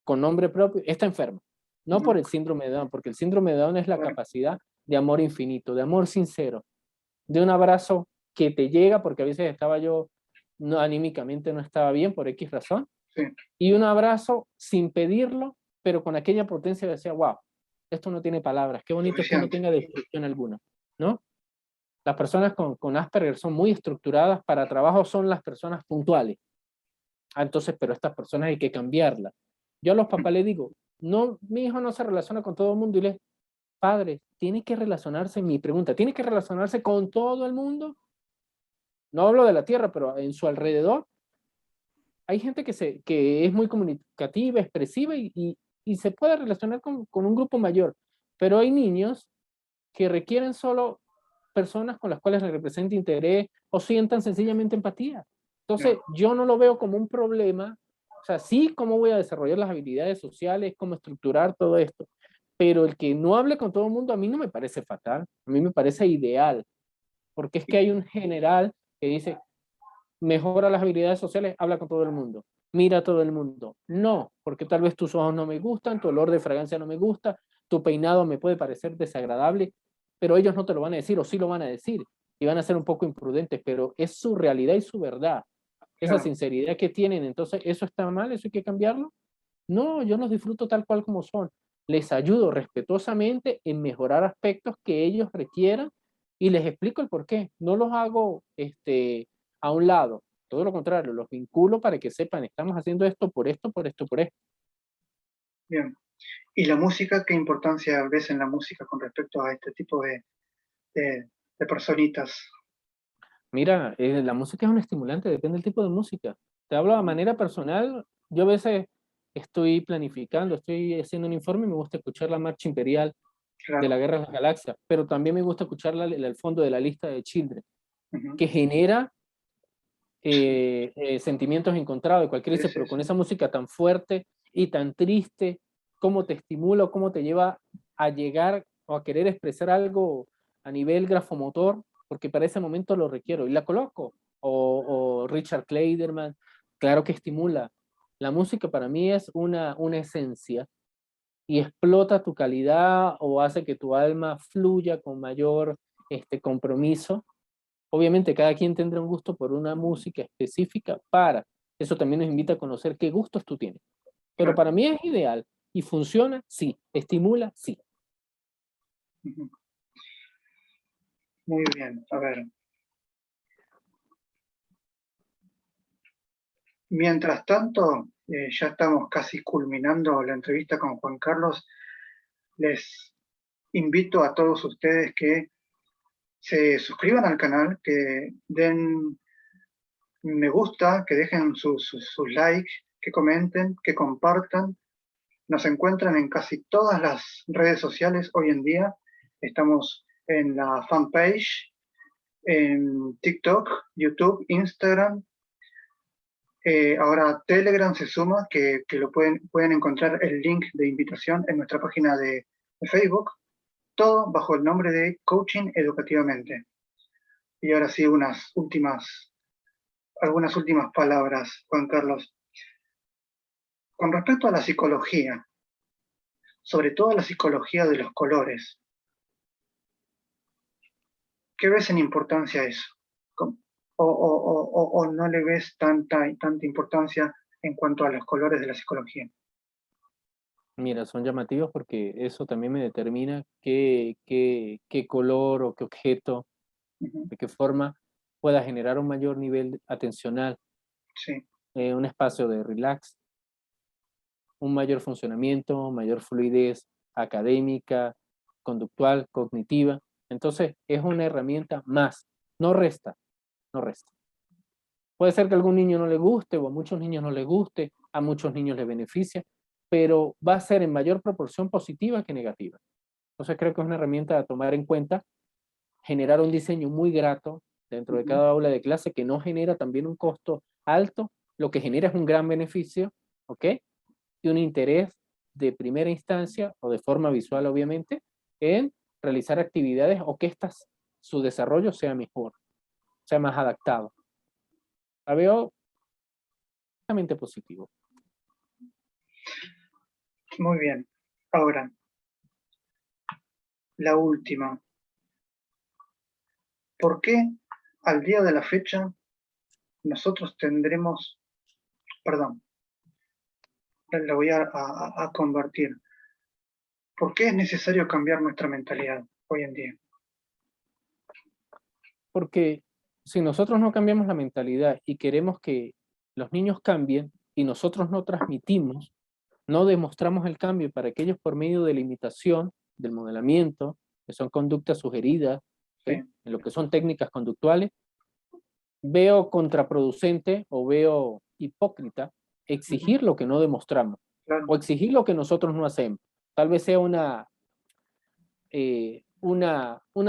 con nombre propio está enferma. No por Ujú, el síndrome de Down, porque el síndrome de Down es la claro, capacidad de amor infinito, de amor sincero, de un abrazo que te llega, porque a veces estaba yo, no, anímicamente no estaba bien por X razón, sí, y un abrazo sin pedirlo, pero con aquella potencia de decir, wow, esto no tiene palabras, qué bonito es que no suficiente. tenga descripción alguna, ¿no? Las personas con Asperger son muy estructuradas, para trabajo son las personas puntuales. Entonces, pero estas personas hay que cambiarlas. Yo a los papás les digo, no, mi hijo no se relaciona con todo el mundo, y les, padre, tiene que relacionarse, mi pregunta, ¿tiene que relacionarse con todo el mundo? No hablo de la Tierra, pero en su alrededor hay gente que es muy comunicativa, expresiva, y se puede relacionar con un grupo mayor, pero hay niños que requieren solo personas con las cuales les represente interés o sientan sencillamente empatía. Ya, Entonces, yo no lo veo como un problema. O sea, sí, cómo voy a desarrollar las habilidades sociales, cómo estructurar todo esto, pero el que no hable con todo el mundo a mí no me parece fatal, a mí me parece ideal, porque es que hay un general que dice, mejora las habilidades sociales, habla con todo el mundo, mira a todo el mundo. No, porque tal vez tus ojos no me gustan, tu olor de fragancia no me gusta, tu peinado me puede parecer desagradable, pero ellos no te lo van a decir, o sí lo van a decir, y van a ser un poco imprudentes, pero es su realidad y su verdad, esa claro. sinceridad que tienen. Entonces, ¿eso está mal? ¿Eso hay que cambiarlo? No, yo los disfruto tal cual como son. Les ayudo respetuosamente en mejorar aspectos que ellos requieran, y les explico el por qué. No los hago a un lado, todo lo contrario, los vinculo para que sepan, estamos haciendo esto por esto, por esto, por esto. Bien. ¿Y la música? ¿Qué importancia ves en la música con respecto a este tipo de personitas? Mira, la música es un estimulante, depende del tipo de música. Te hablo de Ujú, manera personal, yo a veces estoy planificando, estoy haciendo un informe y me gusta escuchar la marcha imperial de la claro. Guerra de las Galaxias, pero también me gusta escuchar el fondo de la lista de Children, Ujú, que genera sentimientos encontrados. Y cualquiera sí, dice, sí, pero con sí. esa música tan fuerte y tan triste, ¿cómo te estimula o cómo te lleva a llegar o a querer expresar algo a nivel grafomotor? Porque para ese momento lo requiero y la coloco. O Richard Clayderman, claro que estimula. La música para mí es una esencia, y explota tu calidad o hace que tu alma fluya con mayor compromiso. Obviamente cada quien tendrá un gusto por una música específica, eso también nos invita a conocer qué gustos tú tienes. Pero Claro. para mí es ideal y funciona, sí, estimula, sí. Ujú. Muy bien. A ver. Mientras tanto, ya estamos casi culminando la entrevista con Juan Carlos. Les invito a todos ustedes que se suscriban al canal, que den me gusta, que dejen sus likes, que comenten, que compartan. Nos encuentran en casi todas las redes sociales hoy en día. Estamos en la fanpage, en TikTok, YouTube, Instagram. Ahora Telegram se suma, que lo pueden encontrar el link de invitación en nuestra página de Facebook. Todo bajo el nombre de Coaching Educativamente. Y ahora sí, algunas últimas palabras, Juan Carlos. Con respecto a la psicología, sobre todo a la psicología de los colores, ¿qué ves en importancia a eso? ¿O no le ves tanta importancia en cuanto a los colores de la psicología? Mira, son llamativos porque eso también me determina qué color o qué objeto Ujú. de qué forma pueda generar un mayor nivel atencional, Sí. un espacio de relax, un mayor funcionamiento, mayor fluidez académica, conductual, cognitiva. Entonces, es una herramienta más, no resta, no resta. Puede ser que a algún niño no le guste o a muchos niños no les guste, a muchos niños les beneficia, pero va a ser en mayor proporción positiva que negativa. Entonces creo que es una herramienta a tomar en cuenta, generar un diseño muy grato dentro de Ujú. cada aula de clase que no genera también un costo alto, lo que genera es un gran beneficio, ¿ok? Y un interés de primera instancia o de forma visual obviamente en realizar actividades o que su desarrollo sea mejor, sea más adaptado. La veo totalmente positivo. Muy bien. Ahora, la última. ¿Por qué al día de la fecha nosotros tendremos, perdón, la voy a convertir? ¿Por qué es necesario cambiar nuestra mentalidad hoy en día? Porque si nosotros no cambiamos la mentalidad y queremos que los niños cambien y nosotros no transmitimos, no demostramos el cambio para que ellos por medio de la imitación, del modelamiento, que son conductas sugeridas, ¿sí? Sí. En lo que son técnicas conductuales, veo contraproducente o veo hipócrita Ujú. exigir lo que no demostramos Claro. o exigir lo que nosotros no hacemos. Tal vez sea una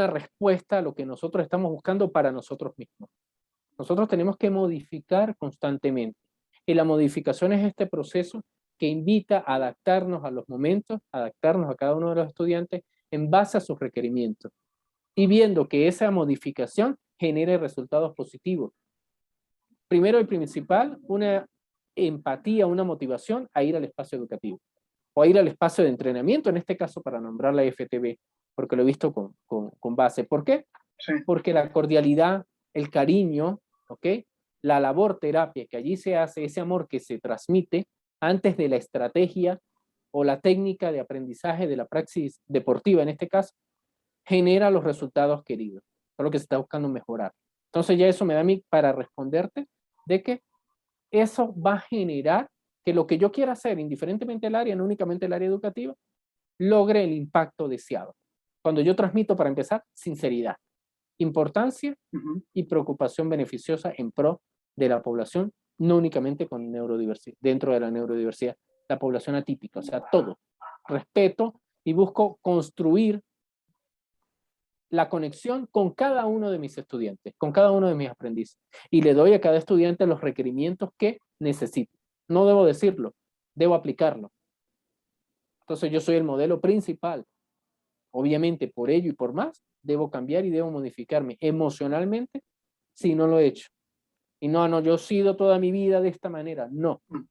respuesta a lo que nosotros estamos buscando para nosotros mismos. Nosotros tenemos que modificar constantemente. Y la modificación es este proceso que invita a adaptarnos a los momentos, adaptarnos a cada uno de los estudiantes en base a sus requerimientos. Y viendo que esa modificación genere resultados positivos. Primero y principal, una empatía, una motivación a ir al espacio educativo o a ir al espacio de entrenamiento, en este caso para nombrar la FTB, porque lo he visto con base. ¿Por qué? Sí. Porque la cordialidad, el cariño, ¿ok? La labor terapia que allí se hace, ese amor que se transmite antes de la estrategia o la técnica de aprendizaje de la praxis deportiva, en este caso, genera los resultados queridos. Es lo que se está buscando mejorar. Entonces ya eso me da a mí para responderte de que eso va a generar que lo que yo quiera hacer, indiferentemente del área, no únicamente el área educativa, logre el impacto deseado. Cuando yo transmito, para empezar, sinceridad, importancia Ujú. y preocupación beneficiosa en pro de la población, no únicamente con neurodiversidad, dentro de la neurodiversidad, la población atípica, o sea, todo. Respeto y busco construir la conexión con cada uno de mis estudiantes, con cada uno de mis aprendices. Y le doy a cada estudiante los requerimientos que necesite. No debo decirlo, debo aplicarlo. Entonces yo soy el modelo principal. Obviamente, por ello y por más, debo cambiar y debo modificarme emocionalmente si no lo he hecho. Y no, yo he sido toda mi vida de esta manera. No. Mm.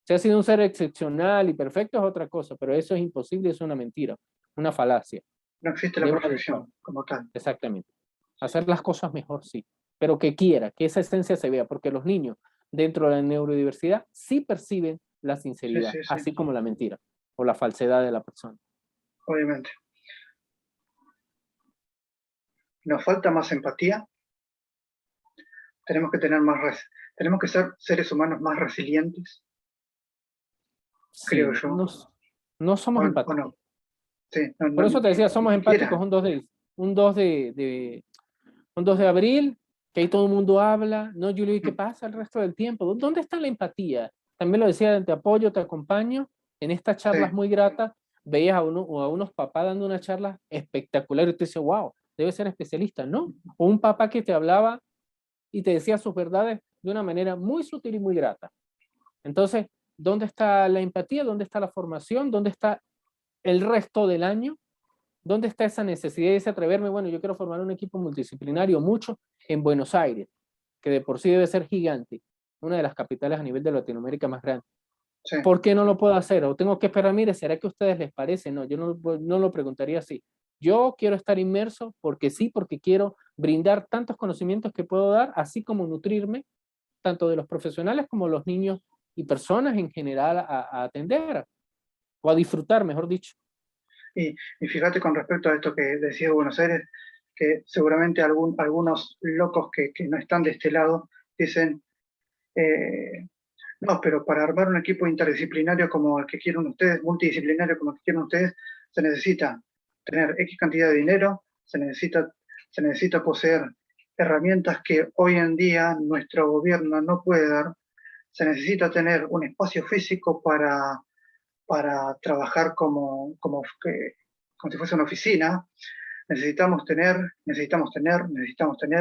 Si ha sido un ser excepcional y perfecto es otra cosa, pero eso es imposible, es una mentira, una falacia. No existe la Debo adecuar, perfección como tal. exactamente. Hacer las cosas mejor, sí, pero que quiera, que esa esencia se vea, porque los niños dentro de la neurodiversidad sí perciben la Sí, sinceridad, sí, sí, así como la mentira o la falsedad de la persona. obviamente. Nos falta más empatía, tenemos que tener tenemos que ser seres humanos más resilientes, creo Sí, yo, no somos o no. empáticos. Sí, no, Por eso te decía, ni somos empáticos siquiera. un 2 un 2 de abril, que ahí todo el mundo habla, ¿no, Julio? ¿Y qué Mm. pasa el resto del tiempo? ¿Dónde está la empatía? También lo decía, te apoyo, te acompaño. En estas Sí, charlas muy gratas, veías a unos papás dando una charla espectacular y te dices, wow, debe ser especialista, ¿no? O un papá que te hablaba y te decía sus verdades de una manera muy sutil y muy grata. Entonces, ¿dónde está la empatía? ¿Dónde está la formación? ¿Dónde está el resto del año? ¿Dónde está esa necesidad de ese atreverme? Bueno, yo quiero formar un equipo multidisciplinario mucho en Buenos Aires, que de por sí debe ser gigante, una de las capitales a nivel de Latinoamérica más grande. sí. ¿Por qué no lo puedo hacer? O tengo que esperar, mire, ¿será que a ustedes les parece? No, yo no lo preguntaría así. Yo quiero estar inmerso porque sí, porque quiero brindar tantos conocimientos que puedo dar, así como nutrirme tanto de los profesionales como los niños y personas en general a atender o a disfrutar, mejor dicho. Y fíjate con respecto a esto que decía de Buenos Aires, que seguramente algunos locos que no están de este lado dicen, no, pero para armar un equipo interdisciplinario como el que quieren ustedes, multidisciplinario como el que quieren ustedes, se necesita tener X cantidad de dinero, se necesita poseer herramientas que hoy en día nuestro gobierno no puede dar, se necesita tener un espacio físico para trabajar como si fuese una oficina, necesitamos tener,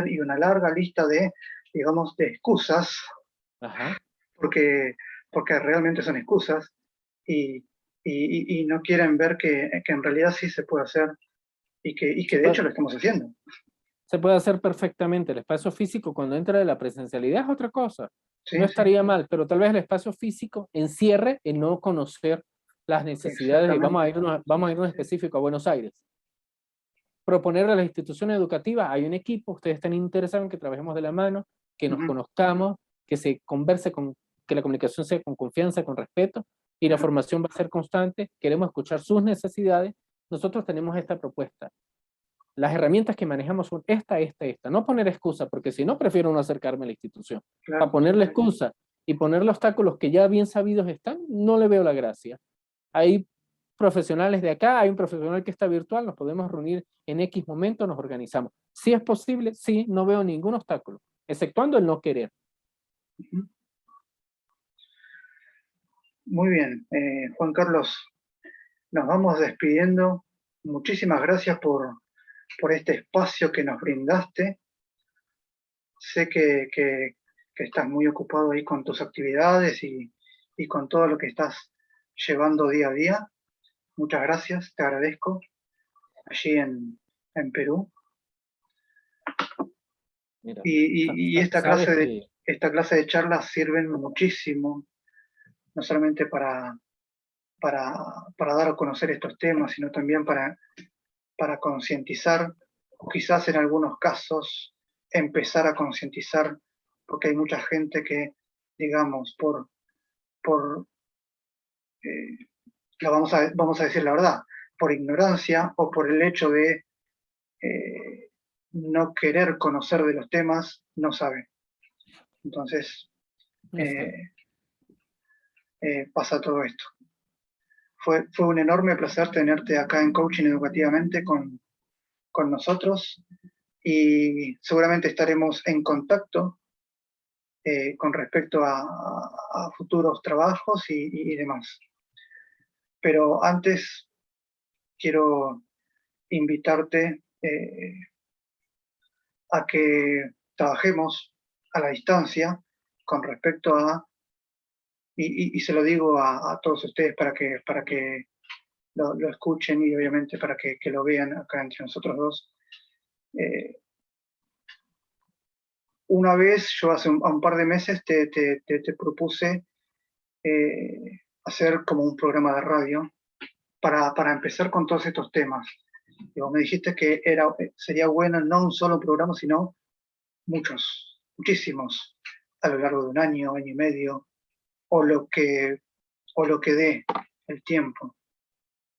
y una larga lista de, digamos, de excusas, Ajá. porque, porque realmente son excusas, y, y no quieren ver que en realidad sí se puede hacer, y que Se de puede, hecho lo estamos haciendo. se puede hacer perfectamente. El espacio físico cuando entra de la presencialidad es otra cosa. No Sí, sí, estaría mal, pero tal vez el espacio físico encierre en no conocer las necesidades. Y exactamente. vamos Sí, a sí, irnos sí. específico a Buenos Aires. Proponerle a las instituciones educativas, hay un equipo, ustedes están interesados en que trabajemos de la mano, que nos Ujú, conozcamos, que se converse que la comunicación sea con confianza, con respeto, y la claro. formación va a ser constante, queremos escuchar sus necesidades, nosotros tenemos esta propuesta. Las herramientas que manejamos son esta. No poner excusa, porque si no, prefiero no acercarme a la institución. Para Claro, ponerle excusa y ponerle obstáculos que ya bien sabidos están, no le veo la gracia. Hay profesionales de acá, hay un profesional que está virtual, nos podemos reunir en X momento, nos organizamos. Si es posible, sí, no veo ningún obstáculo, exceptuando el no querer. ujú. Muy bien, Juan Carlos, nos vamos despidiendo. Muchísimas gracias por este espacio que nos brindaste. Sé que estás muy ocupado ahí con tus actividades y con todo lo que estás llevando día a día. Muchas gracias, te agradezco allí en Perú. Mira, Y sabes que esta clase de charlas sirven muchísimo, no solamente para, para dar a conocer estos temas, sino también para concientizar, o quizás en algunos casos empezar a concientizar, porque hay mucha gente que, digamos, por vamos a decir la verdad, por ignorancia o por el hecho de no querer conocer de los temas, no sabe. Entonces, está. eh, pasa todo esto. Fue un enorme placer tenerte acá en Coaching Educativamente con nosotros, y seguramente estaremos en contacto con respecto a futuros trabajos y demás. Pero antes quiero invitarte a que trabajemos a la distancia con respecto y se lo digo a todos ustedes para que lo escuchen, y obviamente para que lo vean acá entre nosotros dos. Eh, una vez, yo hace un par de meses te propuse hacer como un programa de radio para empezar con todos estos temas. Y vos me dijiste que sería bueno no un solo programa, sino muchísimos, a lo largo de un año, año y medio, o lo que, o lo que dé el tiempo,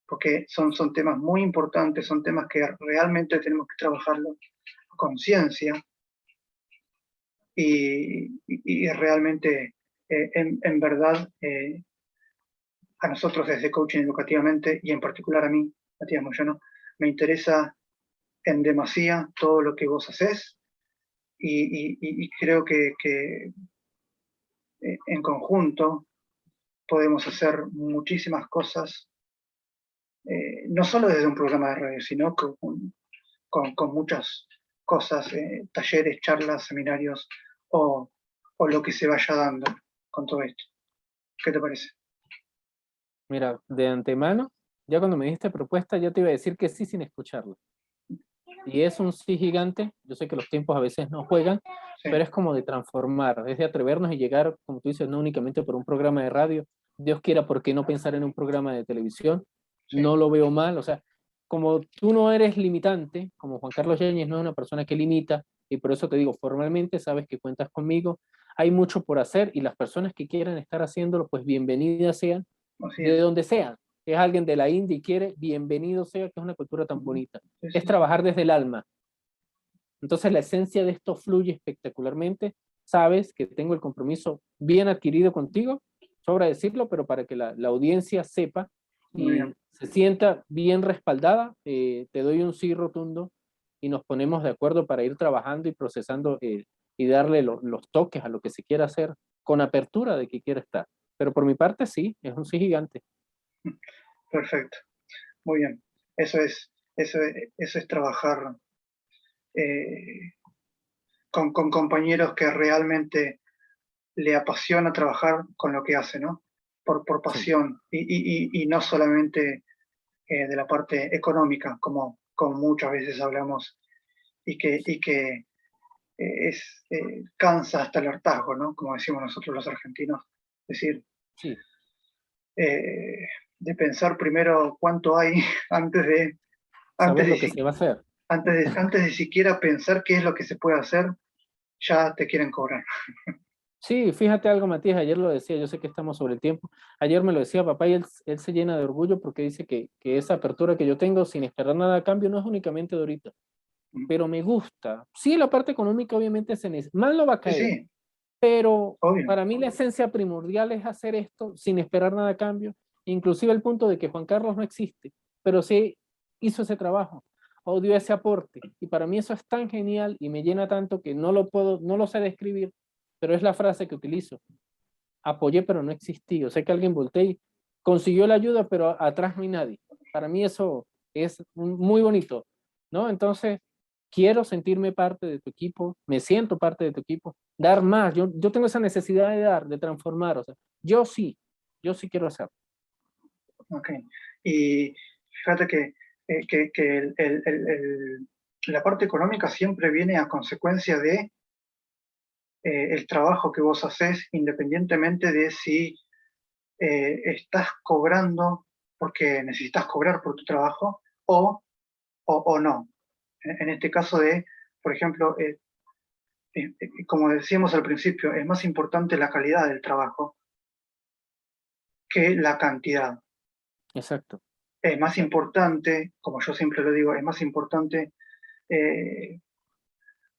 porque son temas muy importantes, son temas que realmente tenemos que trabajarlo a conciencia, y realmente, en verdad, a nosotros desde Coaching Educativamente, y en particular a mí, Matías Moyano, me interesa en demasía todo lo que vos haces, y creo que en conjunto podemos hacer muchísimas cosas, no solo desde un programa de radio, sino con muchas cosas, talleres, charlas, seminarios, o, o lo que se vaya dando con todo esto. ¿Qué te parece? Mira, de antemano, ya cuando me diste propuesta, ya te iba a decir que sí sin escucharlo. Y es un sí gigante, yo sé que los tiempos a veces no juegan, Sí, pero es como de transformar, es de atrevernos y llegar, como tú dices, no únicamente por un programa de radio, Dios quiera, ¿por qué no pensar en un programa de televisión? sí, No lo veo mal, o sea, como tú no eres limitante, como Juan Carlos Yáñez no es una persona que limita, y por eso te digo, formalmente sabes que cuentas conmigo, hay mucho por hacer, y las personas que quieran estar haciéndolo, pues bienvenidas sean, así de es. donde sean. Si es alguien de la India y quiere, bienvenido sea, que es una cultura tan Ujú. bonita. Sí, Es sí, trabajar desde el alma, Entonces la esencia de esto fluye espectacularmente. Sabes que tengo el compromiso bien adquirido contigo, sobra decirlo, pero para que la audiencia sepa Muy y bien. se sienta bien respaldada, te doy un sí rotundo y nos ponemos de acuerdo para ir trabajando y procesando y darle los toques a lo que se quiera hacer con apertura de que quiera estar. Pero por mi parte sí, es un sí gigante. Perfecto. Muy bien. Eso es trabajar eh, con compañeros que realmente le apasiona trabajar con lo que hace, ¿no? Por Sí, pasión y no solamente de la parte económica, como muchas veces hablamos, y que cansa hasta el hartazgo, ¿no? Como decimos nosotros los argentinos. Es decir, sí, eh, de pensar primero cuánto hay antes de, antes saber de, lo que si- se va a hacer. antes de siquiera pensar qué es lo que se puede hacer, ya te quieren cobrar. Sí, fíjate algo, Matías, ayer lo decía, yo sé que estamos sobre el tiempo, ayer me lo decía papá y él se llena de orgullo porque dice que esa apertura que yo tengo sin esperar nada a cambio no es únicamente de ahorita, pero me gusta. Sí, la parte económica obviamente mal no va a Sí, caer, sí, pero obvio. para mí la esencia primordial es hacer esto sin esperar nada a cambio, inclusive el punto de que Juan Carlos no existe, pero sí hizo ese trabajo o dio ese aporte, y para mí eso es tan genial y me llena tanto que no lo sé describir, pero es la frase que utilizo: apoyé pero no existí. O sea que alguien volteó y consiguió la ayuda, pero atrás no hay nadie. Para mí eso es muy bonito, ¿no? Entonces, quiero sentirme parte de tu equipo, me siento parte de tu equipo, dar más. Yo tengo esa necesidad de dar, de transformar. O sea, yo sí quiero hacerlo. Ok. Y fíjate que la parte económica siempre viene a consecuencia de el trabajo que vos haces, independientemente de si estás cobrando porque necesitas cobrar por tu trabajo o no. En este caso de, por ejemplo, como decíamos al principio, es más importante la calidad del trabajo que la cantidad. Exacto, Es más exacto. importante, como yo siempre lo digo, es más importante eh,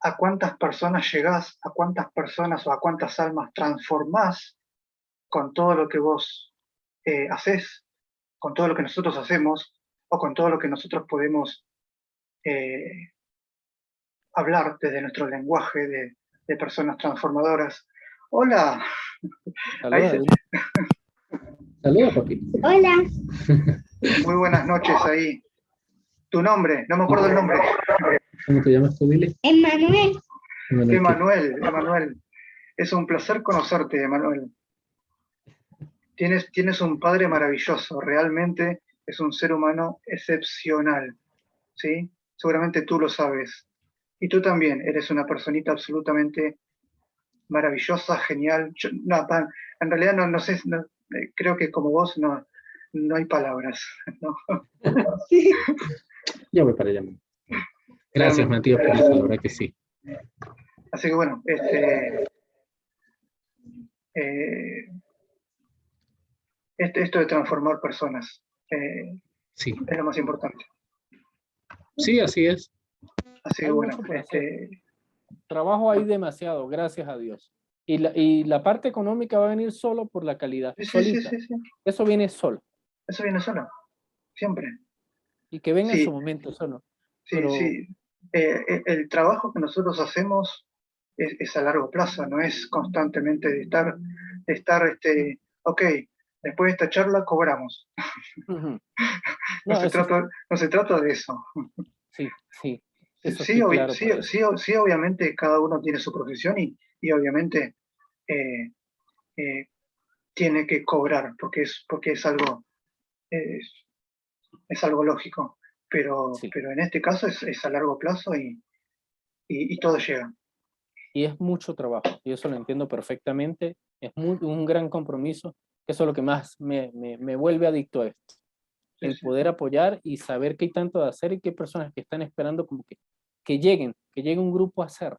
a cuántas personas llegás, a cuántas personas o a cuántas almas transformás con todo lo que vos haces, con todo lo que nosotros hacemos o con todo lo que nosotros podemos eh, hablar desde nuestro lenguaje de personas transformadoras. Hola, ahí Saluda, dile. Saluda, papi. Hola, muy buenas noches ahí. Tu nombre, no me acuerdo el nombre. ¿Cómo te llamas tú, dile? Emanuel. Manuel, ¿qué? Emanuel. Es un placer conocerte, Emanuel. Tienes un padre maravilloso, realmente es un ser humano excepcional, ¿sí? Seguramente tú lo sabes. Y tú también eres una personita absolutamente maravillosa, genial. No, en realidad no sé, creo que como vos no hay palabras, ¿no? Ya voy para allá. Gracias, Realmente. Matías, por eso, la verdad que sí. Así que bueno, eh, esto de transformar personas Sí, es lo más importante. sí, así es. Así que Hay bueno, mucho por hacer. Trabajo hay demasiado, gracias a Dios. Y la parte económica va a venir solo por la calidad, sí, sí, sí, solita. sí, sí. Eso viene solo. Eso viene solo, siempre. Y que venga en su Sí, momento solo. sí, Pero, sí. El trabajo que nosotros hacemos es a largo plazo, no es constantemente ok, después de esta charla cobramos. ujú. No No, se eso trata, no se trata de eso. sí, sí. Sí, Eso estoy claro sí, para eso. sí, sí, obviamente cada uno tiene su profesión y obviamente eh, eh, tiene que cobrar porque es, es algo lógico. Sí. Pero en este caso es a largo plazo y todo llega. Y es mucho trabajo. Y eso lo entiendo perfectamente. Es un gran compromiso. Que eso es lo que más me vuelve adicto a esto. Sí, El sí. poder apoyar y saber qué hay tanto de hacer y qué personas que están esperando como que llegue un grupo a hacer.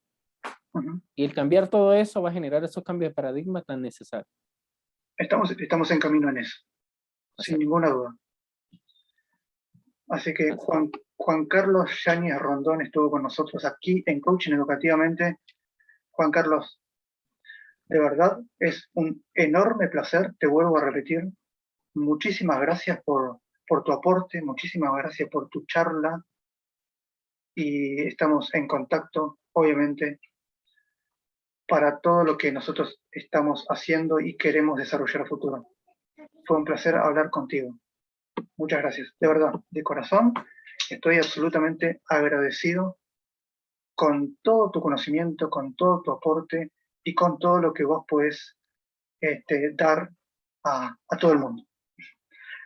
Ujú. Y el cambiar todo eso va a generar esos cambios de paradigma tan necesarios. Estamos en camino en eso, sin Exacto. ninguna duda. Así que, Así. Juan Carlos Yáñez Rondón estuvo con nosotros aquí en Coaching Educativamente. Juan Carlos, de verdad es un enorme placer, te vuelvo a repetir. Muchísimas gracias por tu aporte, muchísimas gracias por tu charla y estamos en contacto, obviamente, para todo lo que nosotros estamos haciendo y queremos desarrollar a futuro. Fue un placer hablar contigo. Muchas gracias. De verdad, de corazón, estoy absolutamente agradecido con todo tu conocimiento, con todo tu aporte y con todo lo que vos podés dar a todo el mundo.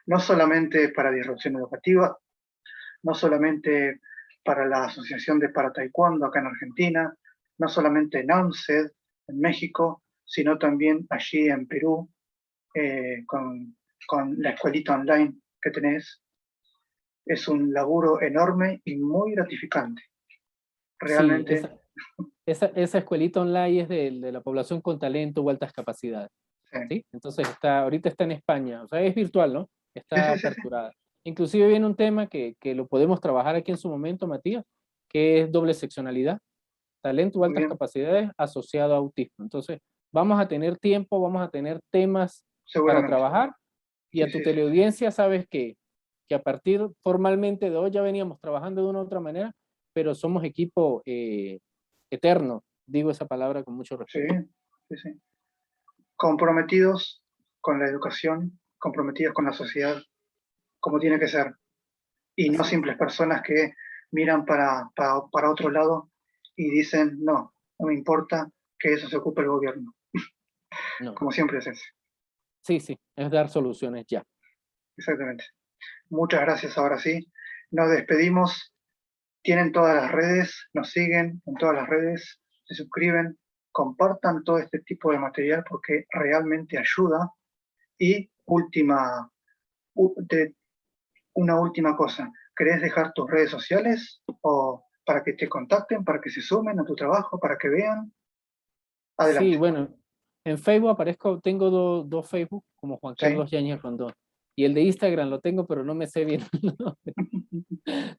No solamente para Disrupción Educativa, no solamente para la Asociación de Para Taekwondo acá en Argentina, no solamente en ANSED, en México, sino también allí en Perú, con la escuelita online que tenés. Es un laburo enorme y muy gratificante. Sí, Realmente. esa escuelita online es de la población con talento o altas capacidades. Sí, ¿Sí? Entonces ahorita está en España, o sea, es virtual, ¿no? sí, Está sí, sí, sí. aperturada. Inclusive viene un tema que lo podemos trabajar aquí en su momento, Matías, que es doble seccionalidad, talento o Muy altas bien, capacidades asociado a autismo. Entonces, vamos a tener tiempo, vamos a tener temas para seguramente. trabajar y Sí, a tu sí, sí. teleaudiencia sabes que a partir formalmente de hoy ya veníamos trabajando de una u otra manera, pero somos equipo eterno, digo esa palabra con mucho Sí, respeto. sí, sí. Comprometidos con la educación, comprometidos con la sociedad, como tiene que ser. Y no Así es. simples personas que miran para otro lado y dicen, no, no me importa que eso se ocupe el gobierno, No, como siempre es ese. sí, sí, es dar soluciones ya. Exactamente. Muchas gracias, ahora sí. Nos despedimos. Tienen todas las redes, nos siguen en todas las redes, se suscriben, compartan todo este tipo de material porque realmente ayuda. Y una última cosa, ¿querés dejar tus redes sociales o para que te contacten, para que se sumen a tu trabajo, para que vean? Sí, Adelante. bueno, en Facebook aparezco, tengo dos Facebook como Juan Sí. Carlos Yáñez Rondón. Y el de Instagram lo tengo, pero no me sé bien el nombre.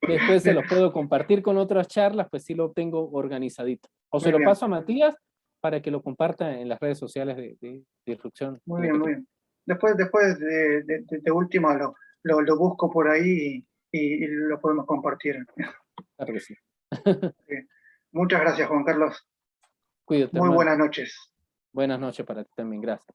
Después se Bien, los puedo compartir con otras charlas, pues sí lo tengo organizadito. O se muy lo bien, paso a Matías para que lo comparta en las redes sociales de Instrucción muy bien, muy Educativa. bien. Después de última lo busco por ahí y lo podemos compartir. Claro que sí. Sí. Muchas gracias, Juan Carlos. Cuídate, Muy hermano. buenas noches. Buenas noches para ti también. Gracias.